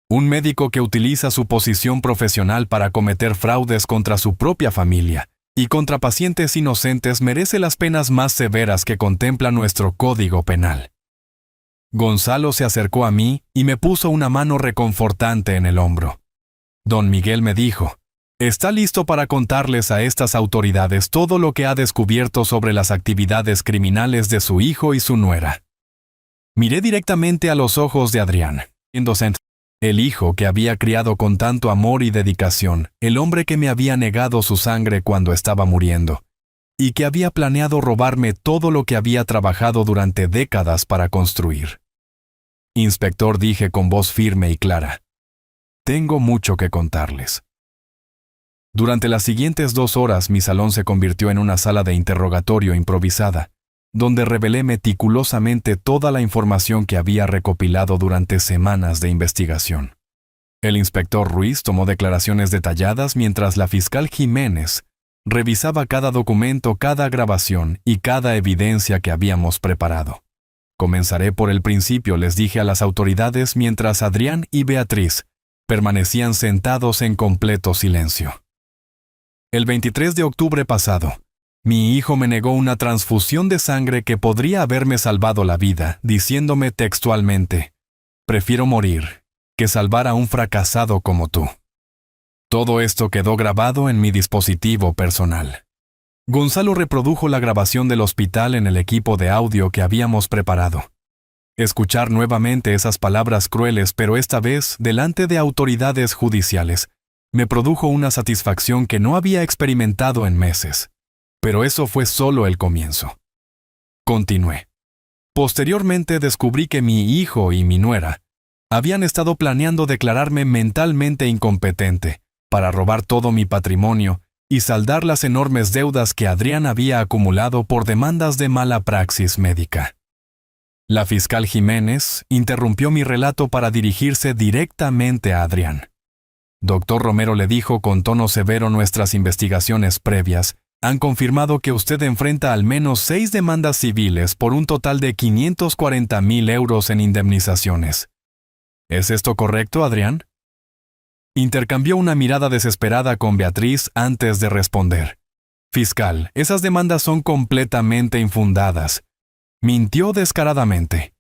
«Un médico que utiliza su posición profesional para cometer fraudes contra su propia familia y contra pacientes inocentes merece las penas más severas que contempla nuestro Código Penal». Gonzalo se acercó a mí y me puso una mano reconfortante en el hombro. Don Miguel me dijo: «Está listo para contarles a estas autoridades todo lo que ha descubierto sobre las actividades criminales de su hijo y su nuera». Miré directamente a los ojos de Adrián. El hijo que había criado con tanto amor y dedicación, el hombre que me había negado su sangre cuando estaba muriendo, y que había planeado robarme todo lo que había trabajado durante décadas para construir. «Inspector», dije con voz firme y clara, «tengo mucho que contarles». Durante las siguientes 2 horas mi salón se convirtió en una sala de interrogatorio improvisada, donde revelé meticulosamente toda la información que había recopilado durante semanas de investigación. El inspector Ruiz tomó declaraciones detalladas mientras la fiscal Jiménez revisaba cada documento, cada grabación y cada evidencia que habíamos preparado. «Comenzaré por el principio», les dije a las autoridades mientras Adrián y Beatriz permanecían sentados en completo silencio. El 23 de octubre pasado, mi hijo me negó una transfusión de sangre que podría haberme salvado la vida, diciéndome textualmente: «Prefiero morir que salvar a un fracasado como tú». Todo esto quedó grabado en mi dispositivo personal. Gonzalo reprodujo la grabación del hospital en el equipo de audio que habíamos preparado. Escuchar nuevamente esas palabras crueles, pero esta vez delante de autoridades judiciales, me produjo una satisfacción que no había experimentado en meses. Pero eso fue solo el comienzo. Continué. Posteriormente descubrí que mi hijo y mi nuera habían estado planeando declararme mentalmente incompetente para robar todo mi patrimonio y saldar las enormes deudas que Adrián había acumulado por demandas de mala praxis médica. La fiscal Jiménez interrumpió mi relato para dirigirse directamente a Adrián. Doctor Romero, le dijo con tono severo, nuestras investigaciones previas han confirmado que usted enfrenta al menos 6 demandas civiles por un total de 540,000 euros en indemnizaciones. ¿Es esto correcto, Adrián? Intercambió una mirada desesperada con Beatriz antes de responder. Fiscal, esas demandas son completamente infundadas. Mintió descaradamente.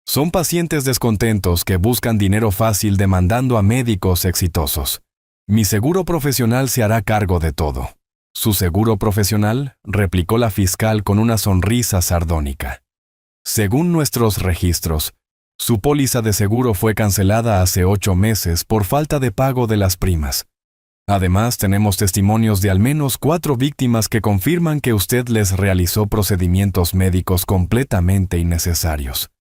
Son pacientes descontentos que buscan dinero fácil demandando a médicos exitosos. Mi seguro profesional se hará cargo de todo. ¿Su seguro profesional?, replicó la fiscal con una sonrisa sardónica. Según nuestros registros, su póliza de seguro fue cancelada hace 8 meses por falta de pago de las primas. Además, tenemos testimonios de al menos 4 víctimas que confirman que usted les realizó procedimientos médicos completamente innecesarios.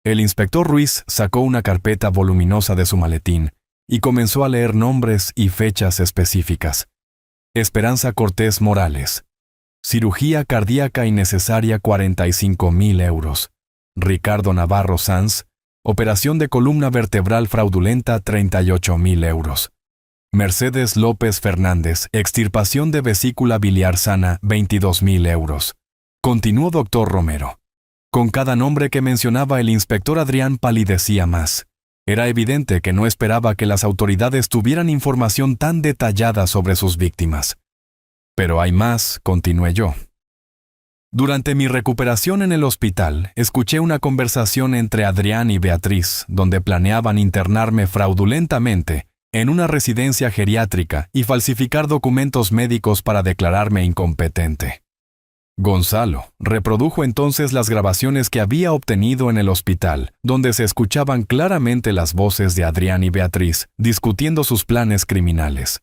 El inspector Ruiz sacó una carpeta voluminosa de su maletín y comenzó a leer nombres y fechas específicas. Esperanza Cortés Morales. Cirugía cardíaca innecesaria, 45,000 euros. Ricardo Navarro Sanz. Operación de columna vertebral fraudulenta, 38,000 euros. Mercedes López Fernández. Extirpación de vesícula biliar sana, 22,000 euros. Continuó doctor Romero. Con cada nombre que mencionaba, el inspector Adrián palidecía más. Era evidente que no esperaba que las autoridades tuvieran información tan detallada sobre sus víctimas. Pero hay más, continué yo. Durante mi recuperación en el hospital, escuché una conversación entre Adrián y Beatriz, donde planeaban internarme fraudulentamente en una residencia geriátrica y falsificar documentos médicos para declararme incompetente. Gonzalo reprodujo entonces las grabaciones que había obtenido en el hospital, donde se escuchaban claramente las voces de Adrián y Beatriz discutiendo sus planes criminales.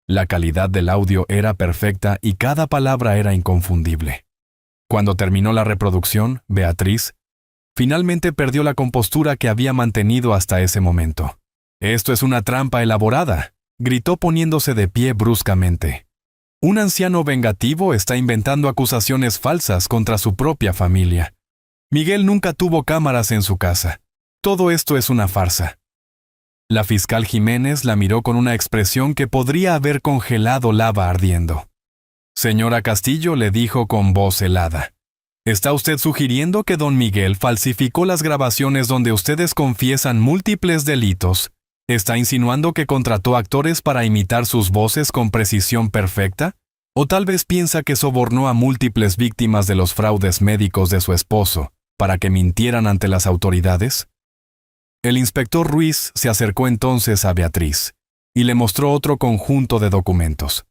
La calidad del audio era perfecta y cada palabra era inconfundible. Cuando terminó la reproducción, Beatriz finalmente perdió la compostura que había mantenido hasta ese momento. «Esto es una trampa elaborada», gritó poniéndose de pie bruscamente. Un anciano vengativo está inventando acusaciones falsas contra su propia familia. Miguel nunca tuvo cámaras en su casa. Todo esto es una farsa. La fiscal Jiménez la miró con una expresión que podría haber congelado lava ardiendo. Señora Castillo, le dijo con voz helada, ¿está usted sugiriendo que don Miguel falsificó las grabaciones donde ustedes confiesan múltiples delitos? ¿Está insinuando que contrató actores para imitar sus voces con precisión perfecta? ¿O tal vez piensa que sobornó a múltiples víctimas de los fraudes médicos de su esposo para que mintieran ante las autoridades? El inspector Ruiz se acercó entonces a Beatriz y le mostró otro conjunto de documentos.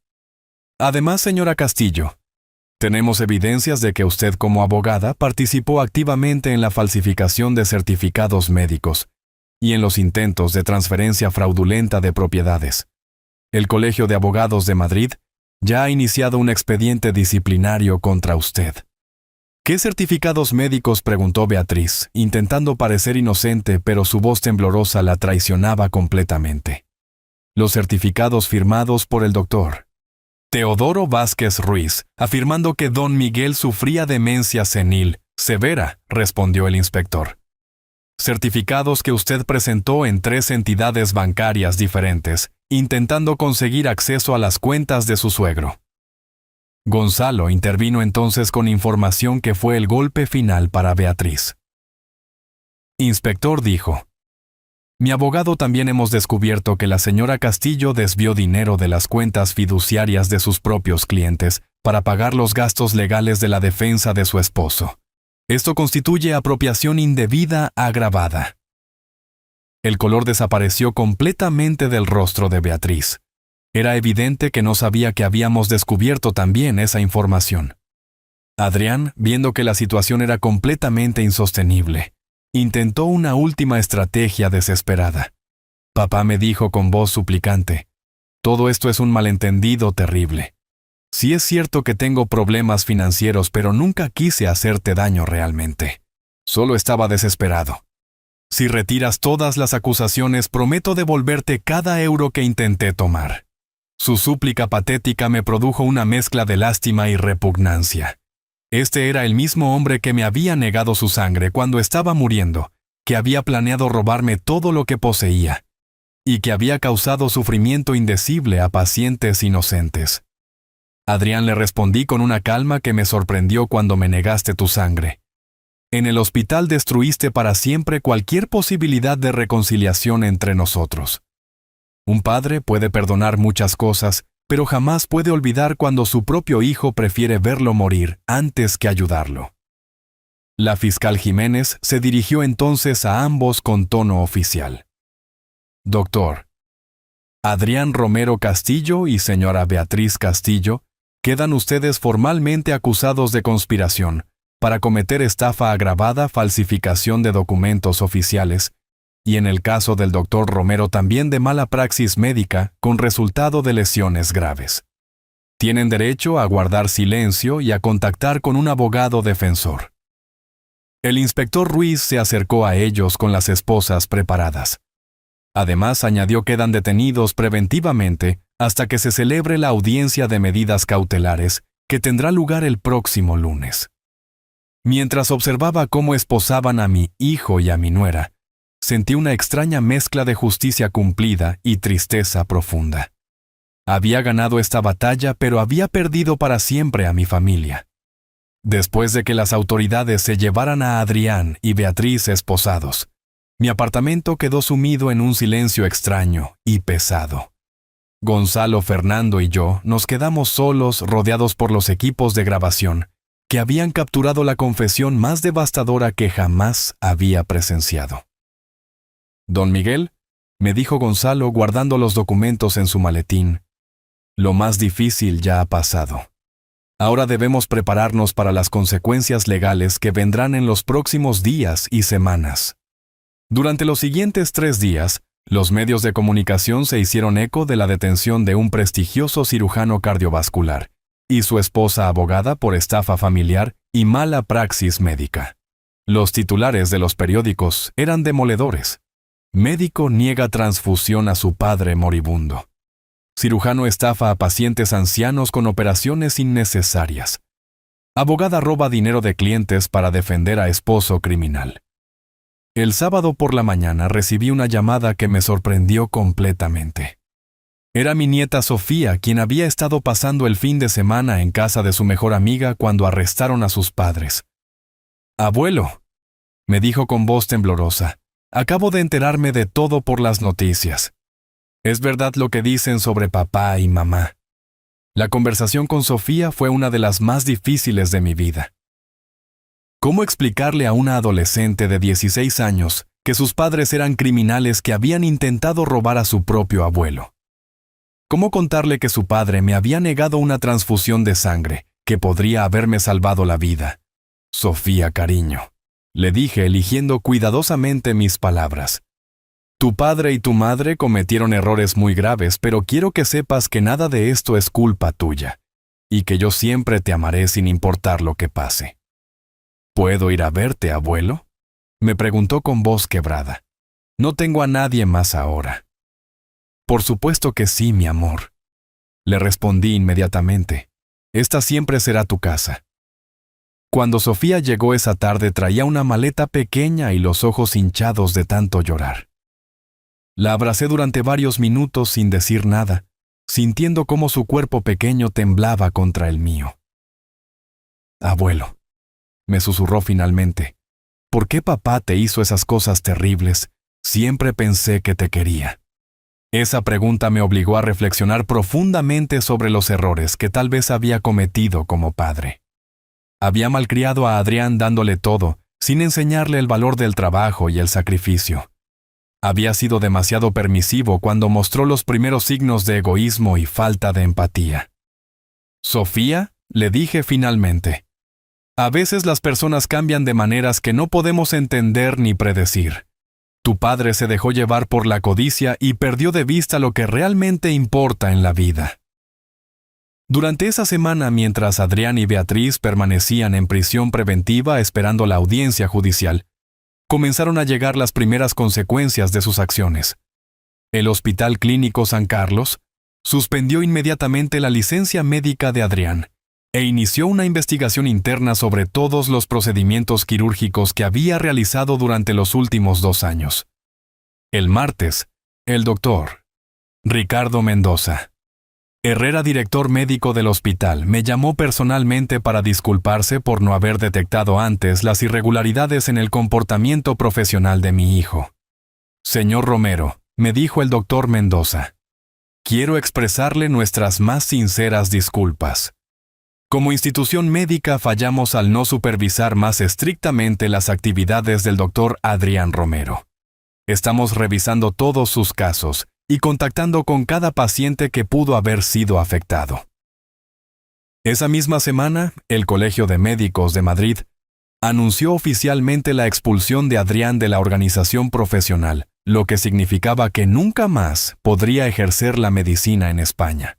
Además, señora Castillo, tenemos evidencias de que usted como abogada participó activamente en la falsificación de certificados médicos y en los intentos de transferencia fraudulenta de propiedades. El Colegio de Abogados de Madrid ya ha iniciado un expediente disciplinario contra usted. ¿Qué certificados médicos?, preguntó Beatriz, intentando parecer inocente, pero su voz temblorosa la traicionaba completamente. Los certificados firmados por el doctor Teodoro Vázquez Ruiz, afirmando que don Miguel sufría demencia senil severa, respondió el inspector. Certificados que usted presentó en 3 entidades bancarias diferentes, intentando conseguir acceso a las cuentas de su suegro. Gonzalo intervino entonces con información que fue el golpe final para Beatriz. Inspector, dijo, mi abogado también hemos descubierto que la señora Castillo desvió dinero de las cuentas fiduciarias de sus propios clientes para pagar los gastos legales de la defensa de su esposo. Esto constituye apropiación indebida agravada. El color desapareció completamente del rostro de Beatriz. Era evidente que no sabía que habíamos descubierto también esa información. Adrián, viendo que la situación era completamente insostenible, intentó una última estrategia desesperada. Papá me dijo con voz suplicante, todo esto es un malentendido terrible. Sí es cierto que tengo problemas financieros, pero nunca quise hacerte daño realmente. Solo estaba desesperado. Si retiras todas las acusaciones, prometo devolverte cada euro que intenté tomar. Su súplica patética me produjo una mezcla de lástima y repugnancia. Este era el mismo hombre que me había negado su sangre cuando estaba muriendo, que había planeado robarme todo lo que poseía, y que había causado sufrimiento indecible a pacientes inocentes. Adrián, le respondí con una calma que me sorprendió cuando me negaste tu sangre. En el hospital destruiste para siempre cualquier posibilidad de reconciliación entre nosotros. Un padre puede perdonar muchas cosas, pero jamás puede olvidar cuando su propio hijo prefiere verlo morir antes que ayudarlo. La fiscal Jiménez se dirigió entonces a ambos con tono oficial. Doctor, Adrián Romero Castillo y señora Beatriz Castillo, quedan ustedes formalmente acusados de conspiración para cometer estafa agravada, falsificación de documentos oficiales, y en el caso del doctor Romero también de mala praxis médica con resultado de lesiones graves. Tienen derecho a guardar silencio y a contactar con un abogado defensor. El inspector Ruiz se acercó a ellos con las esposas preparadas. Además, añadió, quedan detenidos preventivamente hasta que se celebre la audiencia de medidas cautelares que tendrá lugar el próximo lunes. Mientras observaba cómo esposaban a mi hijo y a mi nuera, sentí una extraña mezcla de justicia cumplida y tristeza profunda. Había ganado esta batalla, pero había perdido para siempre a mi familia. Después de que las autoridades se llevaran a Adrián y Beatriz esposados, mi apartamento quedó sumido en un silencio extraño y pesado. Gonzalo, Fernando y yo nos quedamos solos, rodeados por los equipos de grabación, que habían capturado la confesión más devastadora que jamás había presenciado. Don Miguel, me dijo Gonzalo guardando los documentos en su maletín, lo más difícil ya ha pasado. Ahora debemos prepararnos para las consecuencias legales que vendrán en los próximos días y semanas. Durante los siguientes 3 días, los medios de comunicación se hicieron eco de la detención de un prestigioso cirujano cardiovascular y su esposa abogada por estafa familiar y mala praxis médica. Los titulares de los periódicos eran demoledores. Médico niega transfusión a su padre moribundo. Cirujano estafa a pacientes ancianos con operaciones innecesarias. Abogada roba dinero de clientes para defender a esposo criminal. El sábado por la mañana recibí una llamada que me sorprendió completamente. Era mi nieta Sofía, quien había estado pasando el fin de semana en casa de su mejor amiga cuando arrestaron a sus padres. «Abuelo», me dijo con voz temblorosa, «acabo de enterarme de todo por las noticias. Es verdad lo que dicen sobre papá y mamá». La conversación con Sofía fue una de las más difíciles de mi vida. ¿Cómo explicarle a una adolescente de 16 años que sus padres eran criminales que habían intentado robar a su propio abuelo? ¿Cómo contarle que su padre me había negado una transfusión de sangre que podría haberme salvado la vida? Sofía, cariño, le dije eligiendo cuidadosamente mis palabras. Tu padre y tu madre cometieron errores muy graves, pero quiero que sepas que nada de esto es culpa tuya, y que yo siempre te amaré sin importar lo que pase. ¿Puedo ir a verte, abuelo?, me preguntó con voz quebrada. No tengo a nadie más ahora. Por supuesto que sí, mi amor. Le respondí inmediatamente. Esta siempre será tu casa. Cuando Sofía llegó esa tarde traía una maleta pequeña y los ojos hinchados de tanto llorar. La abracé durante varios minutos sin decir nada, sintiendo cómo su cuerpo pequeño temblaba contra el mío. Abuelo, me susurró finalmente, ¿por qué papá te hizo esas cosas terribles? Siempre pensé que te quería. Esa pregunta me obligó a reflexionar profundamente sobre los errores que tal vez había cometido como padre. Había malcriado a Adrián dándole todo, sin enseñarle el valor del trabajo y el sacrificio. Había sido demasiado permisivo cuando mostró los primeros signos de egoísmo y falta de empatía. Sofía, le dije finalmente, a veces las personas cambian de maneras que no podemos entender ni predecir. Tu padre se dejó llevar por la codicia y perdió de vista lo que realmente importa en la vida. Durante esa semana, mientras Adrián y Beatriz permanecían en prisión preventiva esperando la audiencia judicial, comenzaron a llegar las primeras consecuencias de sus acciones. El Hospital Clínico San Carlos, Suspendió inmediatamente la licencia médica de Adrián e inició una investigación interna sobre todos los procedimientos quirúrgicos que había realizado durante los últimos 2 años. El martes, el doctor Ricardo Mendoza, Herrera, director médico del hospital, me llamó personalmente para disculparse por no haber detectado antes las irregularidades en el comportamiento profesional de mi hijo. Señor Romero, me dijo el doctor Mendoza, quiero expresarle nuestras más sinceras disculpas. Como institución médica fallamos al no supervisar más estrictamente las actividades del doctor Adrián Romero. Estamos revisando todos sus casos y contactando con cada paciente que pudo haber sido afectado. Esa misma semana, el Colegio de Médicos de Madrid anunció oficialmente la expulsión de Adrián de la organización profesional, lo que significaba que nunca más podría ejercer la medicina en España.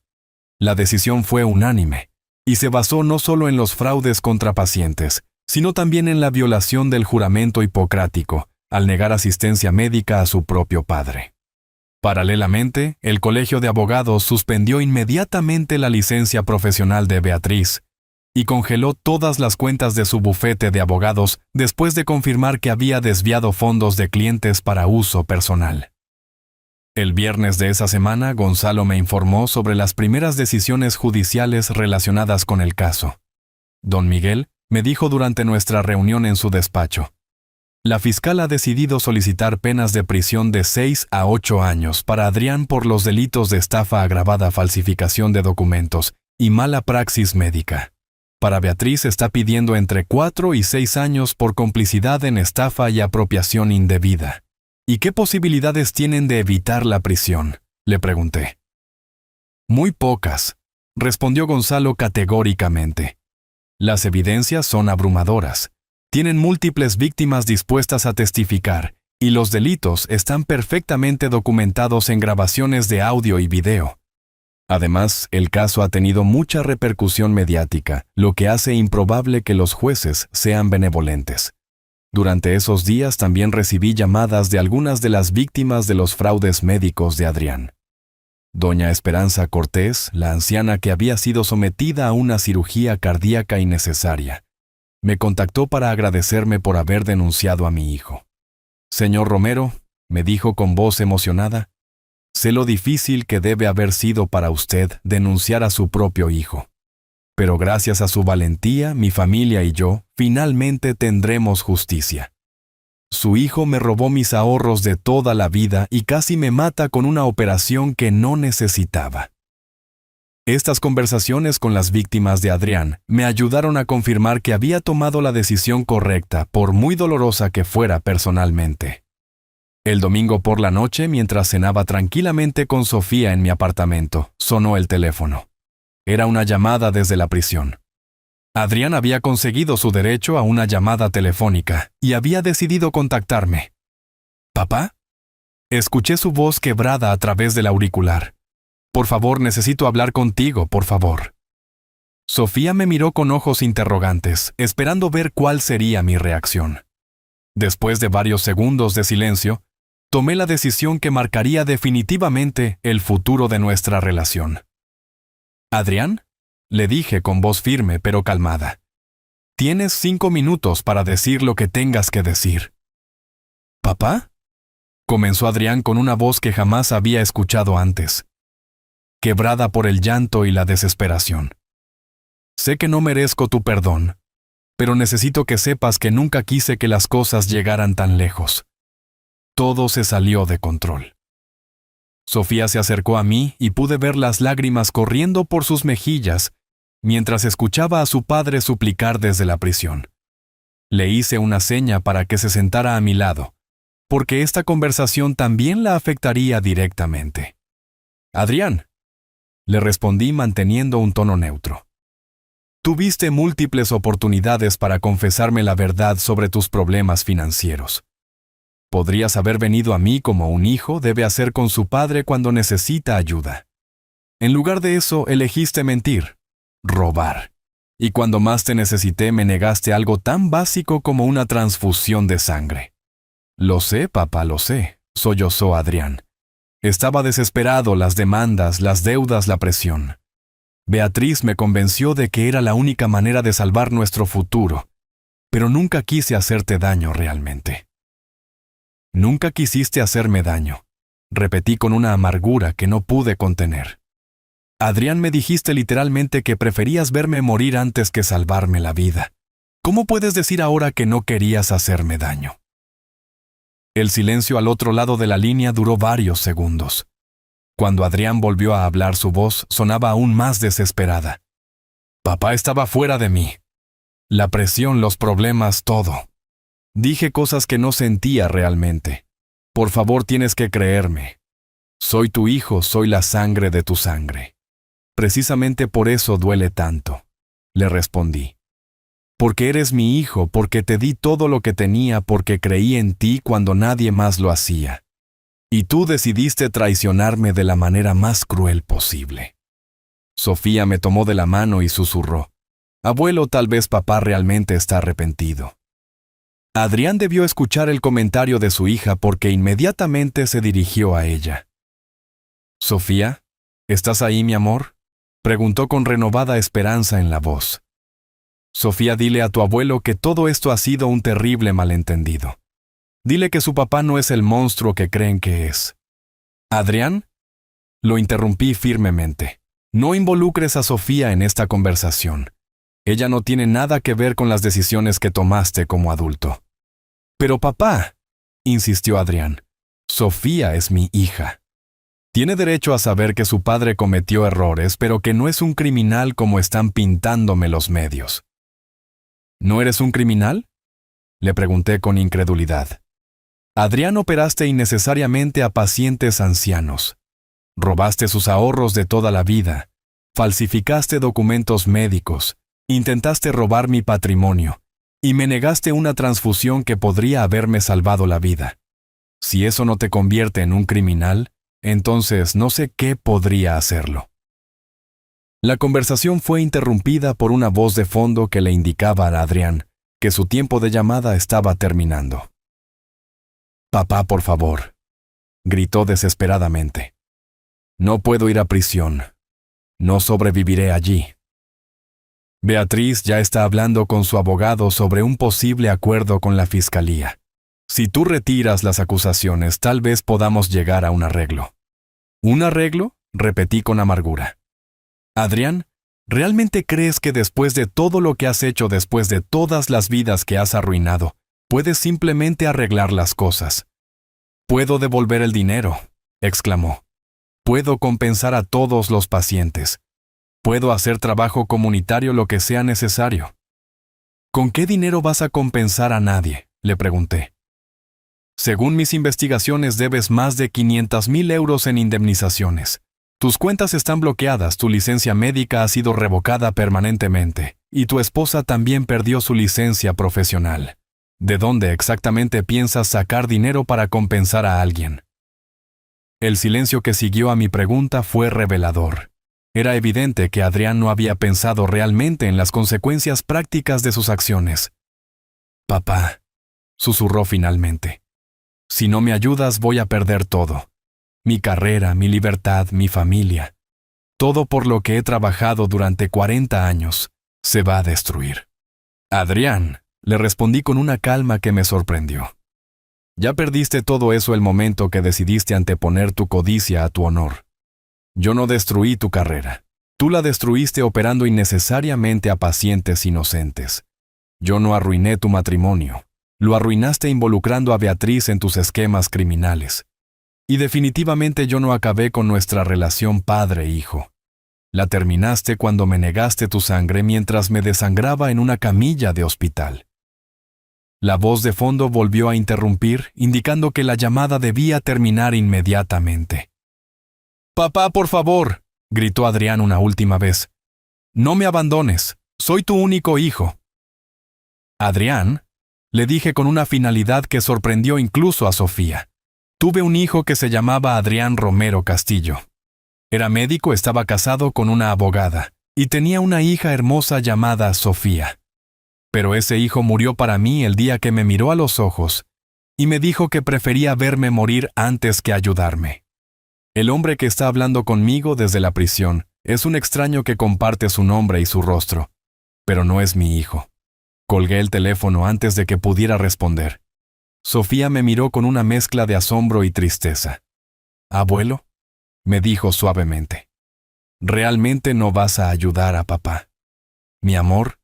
La decisión fue unánime y se basó no solo en los fraudes contra pacientes, sino también en la violación del juramento hipocrático, al negar asistencia médica a su propio padre. Paralelamente, el Colegio de Abogados suspendió inmediatamente la licencia profesional de Beatriz y congeló todas las cuentas de su bufete de abogados después de confirmar que había desviado fondos de clientes para uso personal. El viernes de esa semana, Gonzalo me informó sobre las primeras decisiones judiciales relacionadas con el caso. Don Miguel me dijo durante nuestra reunión en su despacho: la fiscal ha decidido solicitar penas de prisión de 6 a 8 años para Adrián por los delitos de estafa agravada, falsificación de documentos y mala praxis médica. Para Beatriz está pidiendo entre 4 y 6 años por complicidad en estafa y apropiación indebida. ¿Y qué posibilidades tienen de evitar la prisión?, le pregunté. Muy pocas, respondió Gonzalo categóricamente. Las evidencias son abrumadoras. Tienen múltiples víctimas dispuestas a testificar, y los delitos están perfectamente documentados en grabaciones de audio y video. Además, el caso ha tenido mucha repercusión mediática, lo que hace improbable que los jueces sean benevolentes. Durante esos días también recibí llamadas de algunas de las víctimas de los fraudes médicos de Adrián. Doña Esperanza Cortés, la anciana que había sido sometida a una cirugía cardíaca innecesaria, me contactó para agradecerme por haber denunciado a mi hijo. Señor Romero, me dijo con voz emocionada, sé lo difícil que debe haber sido para usted denunciar a su propio hijo. Pero gracias a su valentía, mi familia y yo finalmente tendremos justicia. Su hijo me robó mis ahorros de toda la vida y casi me mata con una operación que no necesitaba. Estas conversaciones con las víctimas de Adrián me ayudaron a confirmar que había tomado la decisión correcta, por muy dolorosa que fuera personalmente. El domingo por la noche, mientras cenaba tranquilamente con Sofía en mi apartamento, sonó el teléfono. Era una llamada desde la prisión. Adrián había conseguido su derecho a una llamada telefónica y había decidido contactarme. ¿Papá? Escuché su voz quebrada a través del auricular. Por favor, necesito hablar contigo, por favor. Sofía me miró con ojos interrogantes, esperando ver cuál sería mi reacción. Después de varios segundos de silencio, tomé la decisión que marcaría definitivamente el futuro de nuestra relación. «Adrián», le dije con voz firme pero calmada, «tienes 5 minutos para decir lo que tengas que decir». «¿Papá?», comenzó Adrián con una voz que jamás había escuchado antes, quebrada por el llanto y la desesperación. «Sé que no merezco tu perdón, pero necesito que sepas que nunca quise que las cosas llegaran tan lejos. Todo se salió de control». Sofía se acercó a mí y pude ver las lágrimas corriendo por sus mejillas mientras escuchaba a su padre suplicar desde la prisión. Le hice una seña para que se sentara a mi lado, porque esta conversación también la afectaría directamente. «Adrián», le respondí manteniendo un tono neutro. «Tuviste múltiples oportunidades para confesarme la verdad sobre tus problemas financieros. Podrías haber venido a mí como un hijo debe hacer con su padre cuando necesita ayuda. En lugar de eso, elegiste mentir, robar. Y cuando más te necesité, me negaste algo tan básico como una transfusión de sangre». «Lo sé, papá, lo sé», sollozó Adrián. Estaba desesperado, las demandas, las deudas, la presión. Beatriz me convenció de que era la única manera de salvar nuestro futuro, pero nunca quise hacerte daño realmente. Nunca quisiste hacerme daño, repetí con una amargura que no pude contener. Adrián, me dijiste literalmente que preferías verme morir antes que salvarme la vida. ¿Cómo puedes decir ahora que no querías hacerme daño? El silencio al otro lado de la línea duró varios segundos. Cuando Adrián volvió a hablar, su voz sonaba aún más desesperada. Papá estaba fuera de mí. La presión, los problemas, todo. Dije cosas que no sentía realmente. Por favor, tienes que creerme. Soy tu hijo, soy la sangre de tu sangre. Precisamente por eso duele tanto, le respondí. Porque eres mi hijo, porque te di todo lo que tenía, porque creí en ti cuando nadie más lo hacía. Y tú decidiste traicionarme de la manera más cruel posible. Sofía me tomó de la mano y susurró: Abuelo, tal vez papá realmente está arrepentido. Adrián debió escuchar el comentario de su hija porque inmediatamente se dirigió a ella. Sofía, ¿estás ahí, mi amor?, preguntó con renovada esperanza en la voz. Sofía, dile a tu abuelo que todo esto ha sido un terrible malentendido. Dile que su papá no es el monstruo que creen que es. ¿Adrián? Lo interrumpí firmemente. No involucres a Sofía en esta conversación. Ella no tiene nada que ver con las decisiones que tomaste como adulto. Pero papá, insistió Adrián, Sofía es mi hija. Tiene derecho a saber que su padre cometió errores, pero que no es un criminal como están pintándome los medios. ¿No eres un criminal?, le pregunté con incredulidad. Adrián, operaste innecesariamente a pacientes ancianos. Robaste sus ahorros de toda la vida. Falsificaste documentos médicos. Intentaste robar mi patrimonio. Y me negaste una transfusión que podría haberme salvado la vida. Si eso no te convierte en un criminal, entonces no sé qué podría hacerlo. La conversación fue interrumpida por una voz de fondo que le indicaba a Adrián que su tiempo de llamada estaba terminando. Papá, por favor, gritó desesperadamente. No puedo ir a prisión. No sobreviviré allí. Beatriz ya está hablando con su abogado sobre un posible acuerdo con la fiscalía. Si tú retiras las acusaciones, tal vez podamos llegar a un arreglo. ¿Un arreglo?, repetí con amargura. Adrián, ¿realmente crees que después de todo lo que has hecho, después de todas las vidas que has arruinado, puedes simplemente arreglar las cosas? Puedo devolver el dinero, exclamó. Puedo compensar a todos los pacientes. Puedo hacer trabajo comunitario, lo que sea necesario. ¿Con qué dinero vas a compensar a nadie?, le pregunté. Según mis investigaciones, debes más de 500,000 euros en indemnizaciones. Tus cuentas están bloqueadas, tu licencia médica ha sido revocada permanentemente, y tu esposa también perdió su licencia profesional. ¿De dónde exactamente piensas sacar dinero para compensar a alguien? El silencio que siguió a mi pregunta fue revelador. Era evidente que Adrián no había pensado realmente en las consecuencias prácticas de sus acciones. Papá, susurró finalmente, si no me ayudas voy a perder todo. Mi carrera, mi libertad, mi familia. Todo por lo que he trabajado durante 40 años se va a destruir. Adrián, le respondí con una calma que me sorprendió. Ya perdiste todo eso el momento que decidiste anteponer tu codicia a tu honor. Yo no destruí tu carrera. Tú la destruiste operando innecesariamente a pacientes inocentes. Yo no arruiné tu matrimonio. Lo arruinaste involucrando a Beatriz en tus esquemas criminales. Y definitivamente yo no acabé con nuestra relación padre-hijo. La terminaste cuando me negaste tu sangre mientras me desangraba en una camilla de hospital. La voz de fondo volvió a interrumpir, indicando que la llamada debía terminar inmediatamente. «Papá, por favor», gritó Adrián una última vez. «No me abandones. Soy tu único hijo». «Adrián», le dije con una finalidad que sorprendió incluso a Sofía. Tuve un hijo que se llamaba Adrián Romero Castillo. Era médico, estaba casado con una abogada, y tenía una hija hermosa llamada Sofía. Pero ese hijo murió para mí el día que me miró a los ojos y me dijo que prefería verme morir antes que ayudarme. El hombre que está hablando conmigo desde la prisión es un extraño que comparte su nombre y su rostro, pero no es mi hijo. Colgué el teléfono antes de que pudiera responder. Sofía me miró con una mezcla de asombro y tristeza. «Abuelo», me dijo suavemente, «¿realmente no vas a ayudar a papá?» «Mi amor»,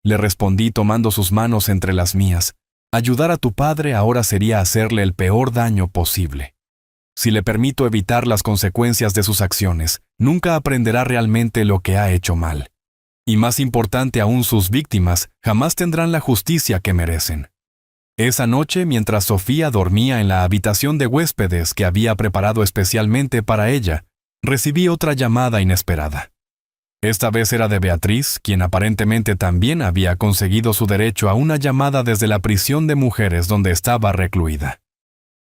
le respondí tomando sus manos entre las mías, «ayudar a tu padre ahora sería hacerle el peor daño posible. Si le permito evitar las consecuencias de sus acciones, nunca aprenderá realmente lo que ha hecho mal. Y más importante aún, sus víctimas jamás tendrán la justicia que merecen». Esa noche, mientras Sofía dormía en la habitación de huéspedes que había preparado especialmente para ella, recibí otra llamada inesperada. Esta vez era de Beatriz, quien aparentemente también había conseguido su derecho a una llamada desde la prisión de mujeres donde estaba recluida.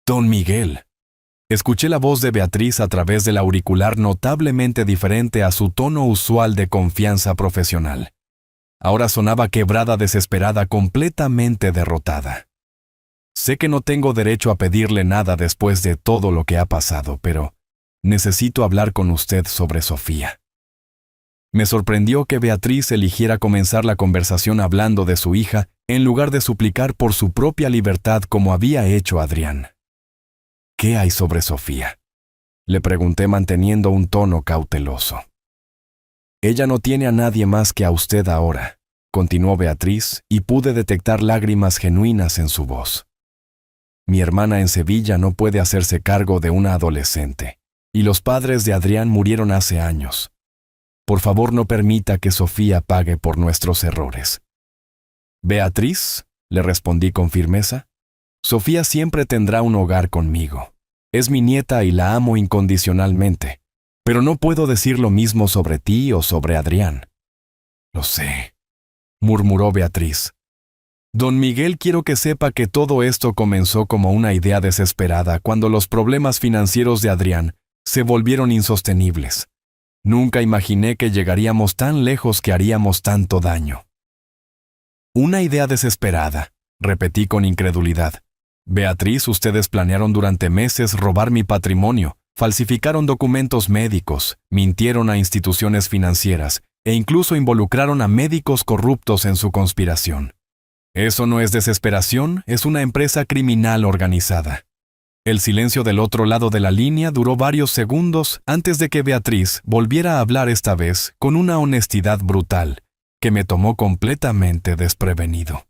«Don Miguel». Escuché la voz de Beatriz a través del auricular, notablemente diferente a su tono usual de confianza profesional. Ahora sonaba quebrada, desesperada, completamente derrotada. «Sé que no tengo derecho a pedirle nada después de todo lo que ha pasado, pero necesito hablar con usted sobre Sofía». Me sorprendió que Beatriz eligiera comenzar la conversación hablando de su hija en lugar de suplicar por su propia libertad como había hecho Adrián. «¿Qué hay sobre Sofía?», le pregunté manteniendo un tono cauteloso. «Ella no tiene a nadie más que a usted ahora», continuó Beatriz, y pude detectar lágrimas genuinas en su voz. «Mi hermana en Sevilla no puede hacerse cargo de una adolescente, y los padres de Adrián murieron hace años. Por favor, no permita que Sofía pague por nuestros errores». «Beatriz», le respondí con firmeza, «Sofía siempre tendrá un hogar conmigo. Es mi nieta y la amo incondicionalmente, pero no puedo decir lo mismo sobre ti o sobre Adrián». «Lo sé», murmuró Beatriz. «Don Miguel, quiero que sepa que todo esto comenzó como una idea desesperada cuando los problemas financieros de Adrián se volvieron insostenibles. Nunca imaginé que llegaríamos tan lejos, que haríamos tanto daño». «Una idea desesperada», repetí con incredulidad. «Beatriz, ustedes planearon durante meses robar mi patrimonio, falsificaron documentos médicos, mintieron a instituciones financieras e incluso involucraron a médicos corruptos en su conspiración. Eso no es desesperación, es una empresa criminal organizada». El silencio del otro lado de la línea duró varios segundos antes de que Beatriz volviera a hablar, esta vez con una honestidad brutal que me tomó completamente desprevenido.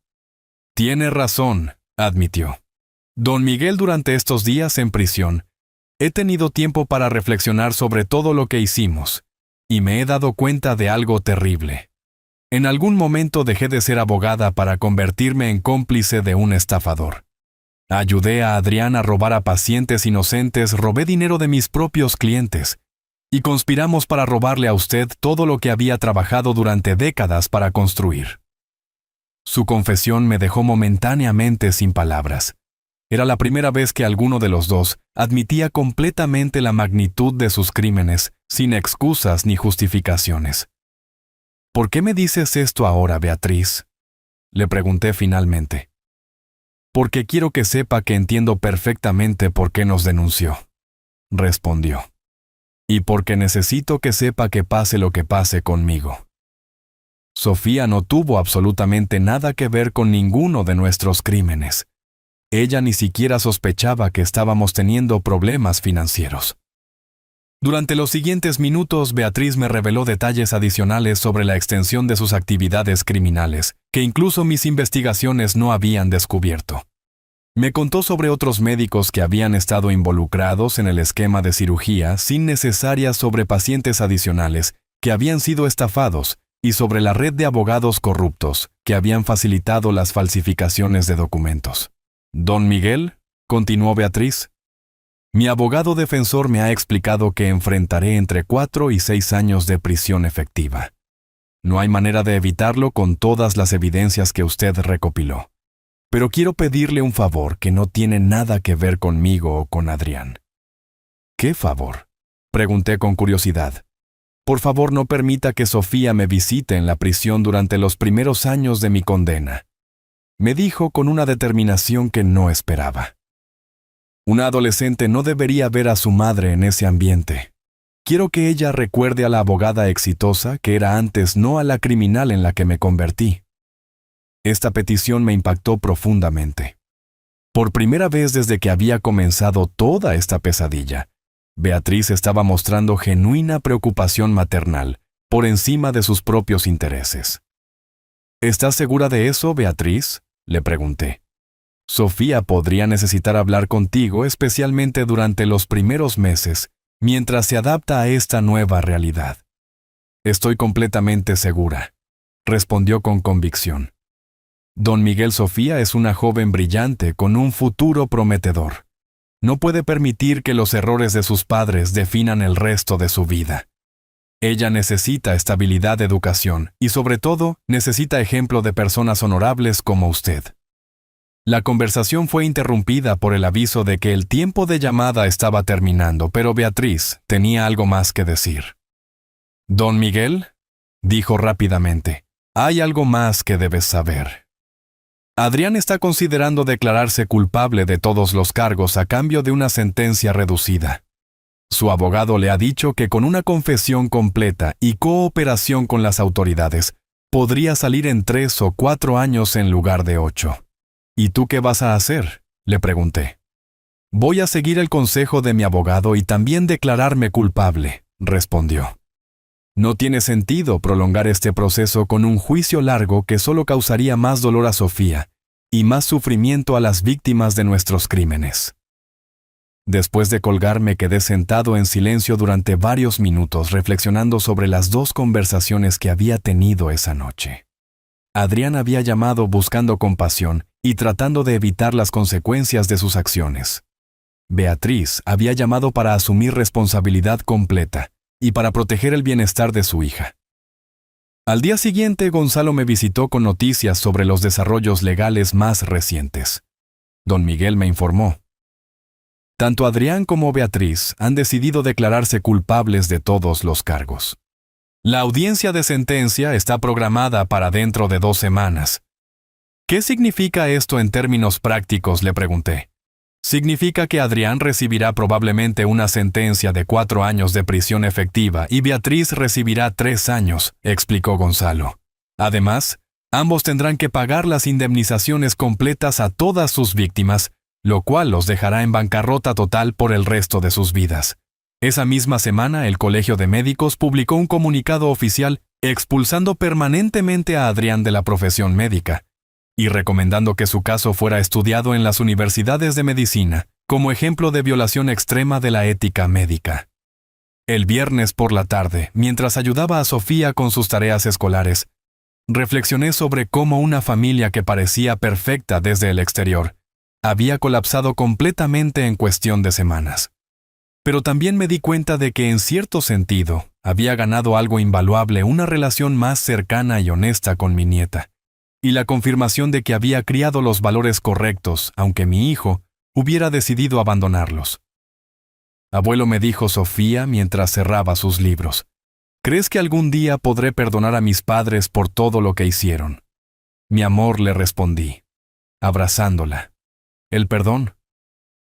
«Tiene razón», admitió. «Don Miguel, durante estos días en prisión, he tenido tiempo para reflexionar sobre todo lo que hicimos, y me he dado cuenta de algo terrible. En algún momento dejé de ser abogada para convertirme en cómplice de un estafador. Ayudé a Adrián a robar a pacientes inocentes, robé dinero de mis propios clientes, y conspiramos para robarle a usted todo lo que había trabajado durante décadas para construir». Su confesión me dejó momentáneamente sin palabras. Era la primera vez que alguno de los dos admitía completamente la magnitud de sus crímenes, sin excusas ni justificaciones. «¿Por qué me dices esto ahora, Beatriz?», le pregunté finalmente. «Porque quiero que sepa que entiendo perfectamente por qué nos denunció», respondió. «Y porque necesito que sepa que pase lo que pase conmigo. Sofía no tuvo absolutamente nada que ver con ninguno de nuestros crímenes. Ella ni siquiera sospechaba que estábamos teniendo problemas financieros». Durante los siguientes minutos, Beatriz me reveló detalles adicionales sobre la extensión de sus actividades criminales, que incluso mis investigaciones no habían descubierto. Me contó sobre otros médicos que habían estado involucrados en el esquema de cirugía sin necesaria sobre pacientes adicionales que habían sido estafados, y sobre la red de abogados corruptos que habían facilitado las falsificaciones de documentos. «Don Miguel», continuó Beatriz, «mi abogado defensor me ha explicado que enfrentaré entre 4 y 6 años de prisión efectiva. No hay manera de evitarlo con todas las evidencias que usted recopiló. Pero quiero pedirle un favor que no tiene nada que ver conmigo o con Adrián». «¿Qué favor?», pregunté con curiosidad. «Por favor, no permita que Sofía me visite en la prisión durante los primeros años de mi condena», me dijo con una determinación que no esperaba. Una adolescente no debería ver a su madre en ese ambiente. Quiero que ella recuerde a la abogada exitosa que era antes, no a la criminal en la que me convertí. Esta petición me impactó profundamente. Por primera vez desde que había comenzado toda esta pesadilla, Beatriz estaba mostrando genuina preocupación maternal, por encima de sus propios intereses. ¿Estás segura de eso, Beatriz?, le pregunté. Sofía podría necesitar hablar contigo, especialmente durante los primeros meses, mientras se adapta a esta nueva realidad. Estoy completamente segura, respondió con convicción. Don Miguel Sofía es una joven brillante con un futuro prometedor. No puede permitir que los errores de sus padres definan el resto de su vida. Ella necesita estabilidad de educación y, sobre todo, necesita ejemplo de personas honorables como usted. La conversación fue interrumpida por el aviso de que el tiempo de llamada estaba terminando, pero Beatriz tenía algo más que decir. «Don Miguel», dijo rápidamente, «hay algo más que debes saber. Adrián está considerando declararse culpable de todos los cargos a cambio de una sentencia reducida. Su abogado le ha dicho que con una confesión completa y cooperación con las autoridades, podría salir en 3 o 4 años en lugar de 8. ¿Y tú qué vas a hacer?, le pregunté. Voy a seguir el consejo de mi abogado y también declararme culpable, respondió. No tiene sentido prolongar este proceso con un juicio largo que solo causaría más dolor a Sofía y más sufrimiento a las víctimas de nuestros crímenes. Después de colgar me quedé sentado en silencio durante varios minutos reflexionando sobre las 2 conversaciones que había tenido esa noche. Adrián había llamado buscando compasión y tratando de evitar las consecuencias de sus acciones. Beatriz había llamado para asumir responsabilidad completa y para proteger el bienestar de su hija. Al día siguiente, Gonzalo me visitó con noticias sobre los desarrollos legales más recientes. Don Miguel me informó. Tanto Adrián como Beatriz han decidido declararse culpables de todos los cargos. La audiencia de sentencia está programada para dentro de 2 semanas. ¿Qué significa esto en términos prácticos?, le pregunté. Significa que Adrián recibirá probablemente una sentencia de 4 años de prisión efectiva y Beatriz recibirá 3 años, explicó Gonzalo. Además, ambos tendrán que pagar las indemnizaciones completas a todas sus víctimas, lo cual los dejará en bancarrota total por el resto de sus vidas. Esa misma semana, el Colegio de Médicos publicó un comunicado oficial expulsando permanentemente a Adrián de la profesión médica y recomendando que su caso fuera estudiado en las universidades de medicina como ejemplo de violación extrema de la ética médica. El viernes por la tarde, mientras ayudaba a Sofía con sus tareas escolares, reflexioné sobre cómo una familia que parecía perfecta desde el exterior había colapsado completamente en cuestión de semanas. Pero también me di cuenta de que en cierto sentido había ganado algo invaluable, una relación más cercana y honesta con mi nieta, y la confirmación de que había criado los valores correctos, aunque mi hijo hubiera decidido abandonarlos. Abuelo, me dijo Sofía mientras cerraba sus libros, ¿crees que algún día podré perdonar a mis padres por todo lo que hicieron? Mi amor, le respondí, abrazándola. El perdón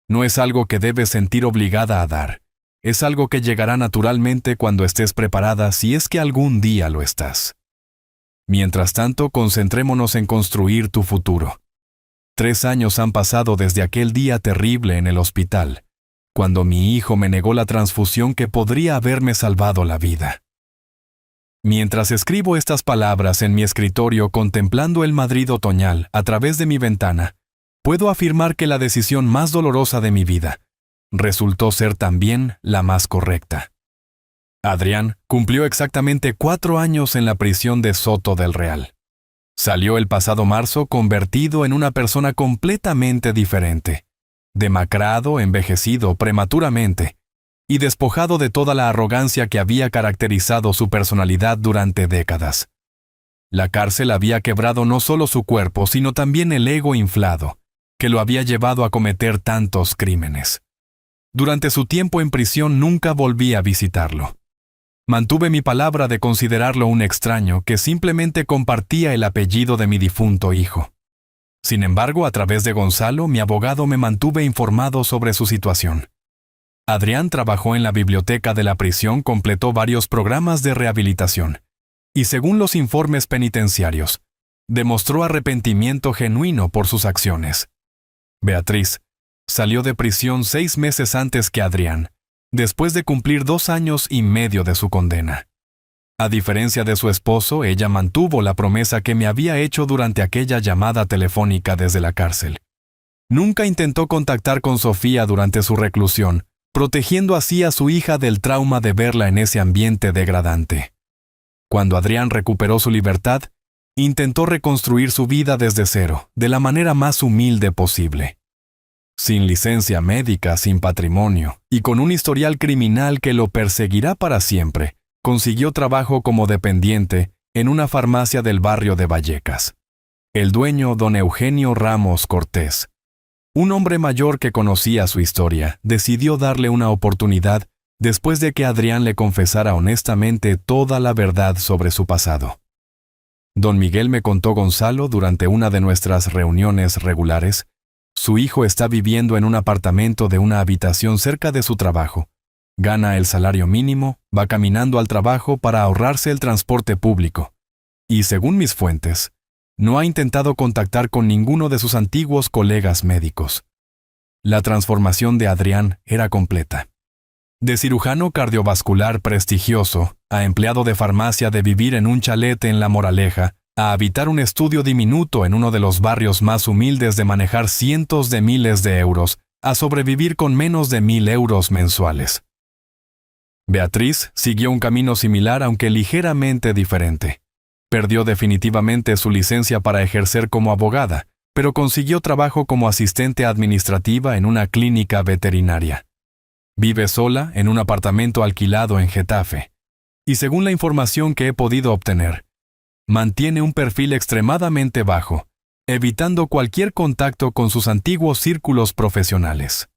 no es algo que debes sentir obligada a dar. Es algo que llegará naturalmente cuando estés preparada, si es que algún día lo estás. Mientras tanto, concentrémonos en construir tu futuro. 3 años han pasado desde aquel día terrible en el hospital, cuando mi hijo me negó la transfusión que podría haberme salvado la vida. Mientras escribo estas palabras en mi escritorio contemplando el Madrid otoñal a través de mi ventana, puedo afirmar que la decisión más dolorosa de mi vida resultó ser también la más correcta. Adrián cumplió exactamente 4 años en la prisión de Soto del Real. Salió el pasado marzo convertido en una persona completamente diferente, demacrado, envejecido prematuramente y despojado de toda la arrogancia que había caracterizado su personalidad durante décadas. La cárcel había quebrado no solo su cuerpo, sino también el ego inflado, que lo había llevado a cometer tantos crímenes. Durante su tiempo en prisión nunca volví a visitarlo. Mantuve mi palabra de considerarlo un extraño que simplemente compartía el apellido de mi difunto hijo. Sin embargo, a través de Gonzalo, mi abogado me mantuve informado sobre su situación. Adrián trabajó en la biblioteca de la prisión, completó varios programas de rehabilitación, y según los informes penitenciarios, demostró arrepentimiento genuino por sus acciones. Beatriz salió de prisión 6 meses antes que Adrián, después de cumplir 2 años y medio de su condena. A diferencia de su esposo, ella mantuvo la promesa que me había hecho durante aquella llamada telefónica desde la cárcel. Nunca intentó contactar con Sofía durante su reclusión, protegiendo así a su hija del trauma de verla en ese ambiente degradante. Cuando Adrián recuperó su libertad, intentó reconstruir su vida desde cero, de la manera más humilde posible. Sin licencia médica, sin patrimonio, y con un historial criminal que lo perseguirá para siempre, consiguió trabajo como dependiente en una farmacia del barrio de Vallecas. El dueño, don Eugenio Ramos Cortés, un hombre mayor que conocía su historia, decidió darle una oportunidad después de que Adrián le confesara honestamente toda la verdad sobre su pasado. Don Miguel me contó Gonzalo durante una de nuestras reuniones regulares. Su hijo está viviendo en un apartamento de una habitación cerca de su trabajo. Gana el salario mínimo, va caminando al trabajo para ahorrarse el transporte público. Y según mis fuentes, no ha intentado contactar con ninguno de sus antiguos colegas médicos. La transformación de Adrián era completa. De cirujano cardiovascular prestigioso, a empleado de farmacia de vivir en un chalet en La Moraleja, a habitar un estudio diminuto en uno de los barrios más humildes de manejar cientos de miles de euros, a sobrevivir con menos de 1,000 euros mensuales. Beatriz siguió un camino similar aunque ligeramente diferente. Perdió definitivamente su licencia para ejercer como abogada, pero consiguió trabajo como asistente administrativa en una clínica veterinaria. Vive sola en un apartamento alquilado en Getafe. Y según la información que he podido obtener, mantiene un perfil extremadamente bajo, evitando cualquier contacto con sus antiguos círculos profesionales.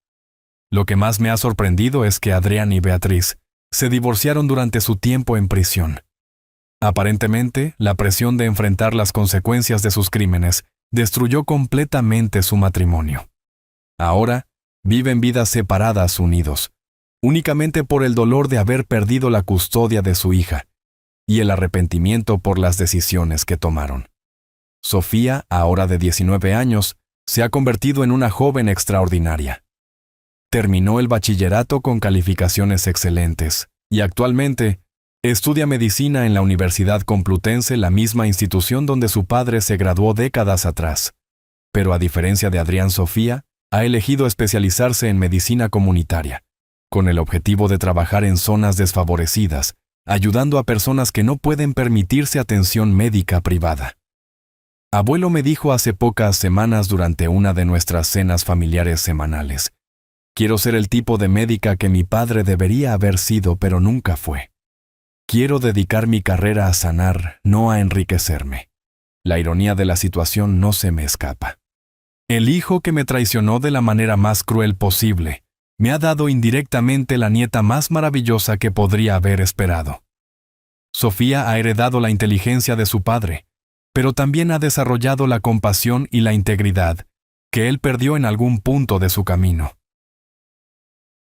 Lo que más me ha sorprendido es que Adrián y Beatriz se divorciaron durante su tiempo en prisión. Aparentemente, la presión de enfrentar las consecuencias de sus crímenes destruyó completamente su matrimonio. Ahora, viven vidas separadas unidos, únicamente por el dolor de haber perdido la custodia de su hija y el arrepentimiento por las decisiones que tomaron. Sofía, ahora de 19 años, se ha convertido en una joven extraordinaria. Terminó el bachillerato con calificaciones excelentes y actualmente estudia medicina en la Universidad Complutense, la misma institución donde su padre se graduó décadas atrás. Pero a diferencia de Adrián, Sofía ha elegido especializarse en medicina comunitaria, con el objetivo de trabajar en zonas desfavorecidas, ayudando a personas que no pueden permitirse atención médica privada. Abuelo me dijo hace pocas semanas durante una de nuestras cenas familiares semanales: quiero ser el tipo de médica que mi padre debería haber sido, pero nunca fue. Quiero dedicar mi carrera a sanar, no a enriquecerme. La ironía de la situación no se me escapa. El hijo que me traicionó de la manera más cruel posible me ha dado indirectamente la nieta más maravillosa que podría haber esperado. Sofía ha heredado la inteligencia de su padre, pero también ha desarrollado la compasión y la integridad que él perdió en algún punto de su camino.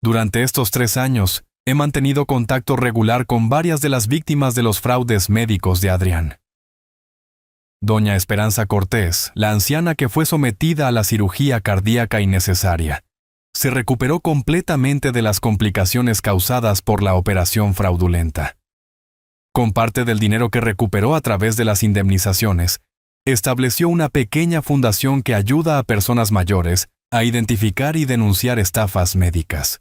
Durante estos 3 años, he mantenido contacto regular con varias de las víctimas de los fraudes médicos de Adrián. Doña Esperanza Cortés, la anciana que fue sometida a la cirugía cardíaca innecesaria, se recuperó completamente de las complicaciones causadas por la operación fraudulenta. Con parte del dinero que recuperó a través de las indemnizaciones, estableció una pequeña fundación que ayuda a personas mayores a identificar y denunciar estafas médicas.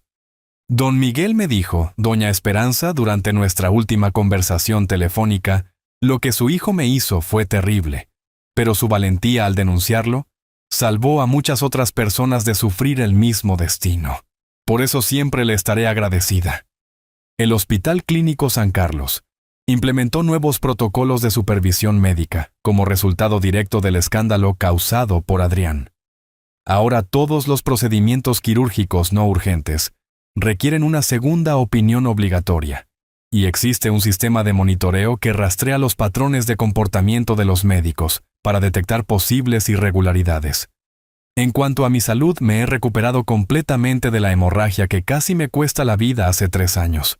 Don Miguel me dijo, doña Esperanza, durante nuestra última conversación telefónica, lo que su hijo me hizo fue terrible, pero su valentía al denunciarlo salvó a muchas otras personas de sufrir el mismo destino. Por eso siempre le estaré agradecida. El Hospital Clínico San Carlos implementó nuevos protocolos de supervisión médica como resultado directo del escándalo causado por Adrián. Ahora todos los procedimientos quirúrgicos no urgentes requieren una segunda opinión obligatoria, y existe un sistema de monitoreo que rastrea los patrones de comportamiento de los médicos para detectar posibles irregularidades. En cuanto a mi salud, me he recuperado completamente de la hemorragia que casi me cuesta la vida hace 3 años.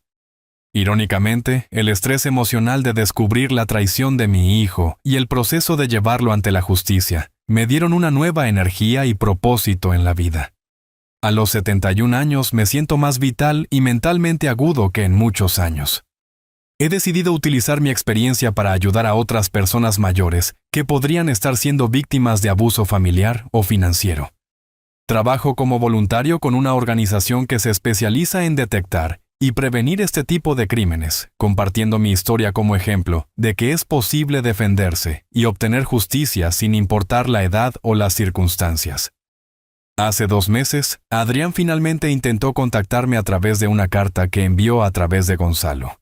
Irónicamente, el estrés emocional de descubrir la traición de mi hijo y el proceso de llevarlo ante la justicia me dieron una nueva energía y propósito en la vida. A los 71 años me siento más vital y mentalmente agudo que en muchos años. He decidido utilizar mi experiencia para ayudar a otras personas mayores que podrían estar siendo víctimas de abuso familiar o financiero. Trabajo como voluntario con una organización que se especializa en detectar y prevenir este tipo de crímenes, compartiendo mi historia como ejemplo de que es posible defenderse y obtener justicia sin importar la edad o las circunstancias. Hace 2 meses, Adrián finalmente intentó contactarme a través de una carta que envió a través de Gonzalo.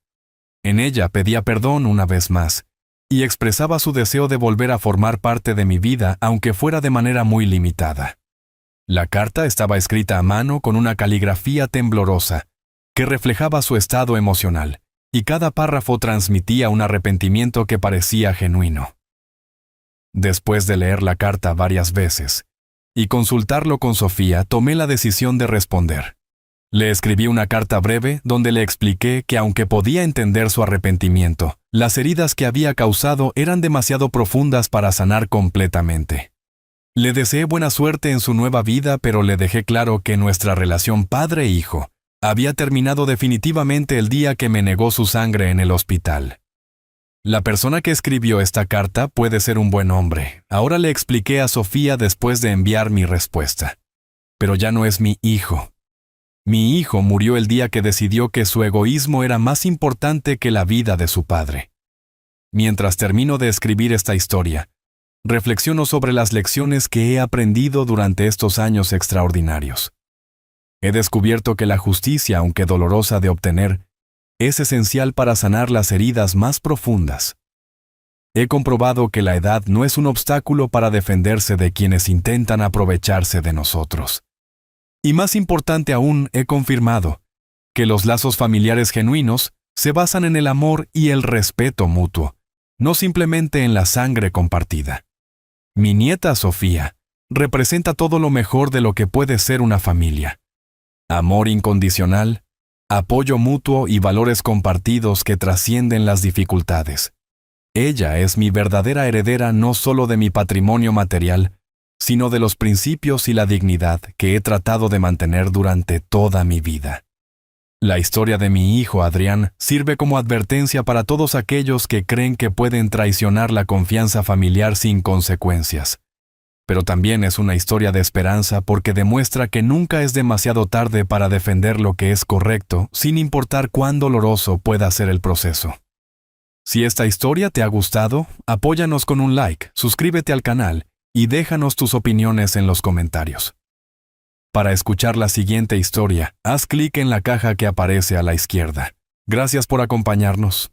En ella pedía perdón una vez más y expresaba su deseo de volver a formar parte de mi vida, aunque fuera de manera muy limitada. La carta estaba escrita a mano con una caligrafía temblorosa que reflejaba su estado emocional, y cada párrafo transmitía un arrepentimiento que parecía genuino. Después de leer la carta varias veces y consultarlo con Sofía, tomé la decisión de responder. Le escribí una carta breve donde le expliqué que aunque podía entender su arrepentimiento, las heridas que había causado eran demasiado profundas para sanar completamente. Le deseé buena suerte en su nueva vida, pero le dejé claro que nuestra relación padre-hijo había terminado definitivamente el día que me negó su sangre en el hospital. La persona que escribió esta carta puede ser un buen hombre. Ahora le expliqué a Sofía después de enviar mi respuesta. Pero ya no es mi hijo. Mi hijo murió el día que decidió que su egoísmo era más importante que la vida de su padre. Mientras termino de escribir esta historia, reflexiono sobre las lecciones que he aprendido durante estos años extraordinarios. He descubierto que la justicia, aunque dolorosa de obtener, es esencial para sanar las heridas más profundas. He comprobado que la edad no es un obstáculo para defenderse de quienes intentan aprovecharse de nosotros. Y más importante aún, he confirmado que los lazos familiares genuinos se basan en el amor y el respeto mutuo, no simplemente en la sangre compartida. Mi nieta Sofía representa todo lo mejor de lo que puede ser una familia. Amor incondicional, apoyo mutuo y valores compartidos que trascienden las dificultades. Ella es mi verdadera heredera no solo de mi patrimonio material, sino de los principios y la dignidad que he tratado de mantener durante toda mi vida. La historia de mi hijo Adrián sirve como advertencia para todos aquellos que creen que pueden traicionar la confianza familiar sin consecuencias. Pero también es una historia de esperanza porque demuestra que nunca es demasiado tarde para defender lo que es correcto, sin importar cuán doloroso pueda ser el proceso. Si esta historia te ha gustado, apóyanos con un like, suscríbete al canal y déjanos tus opiniones en los comentarios. Para escuchar la siguiente historia, haz clic en la caja que aparece a la izquierda. Gracias por acompañarnos.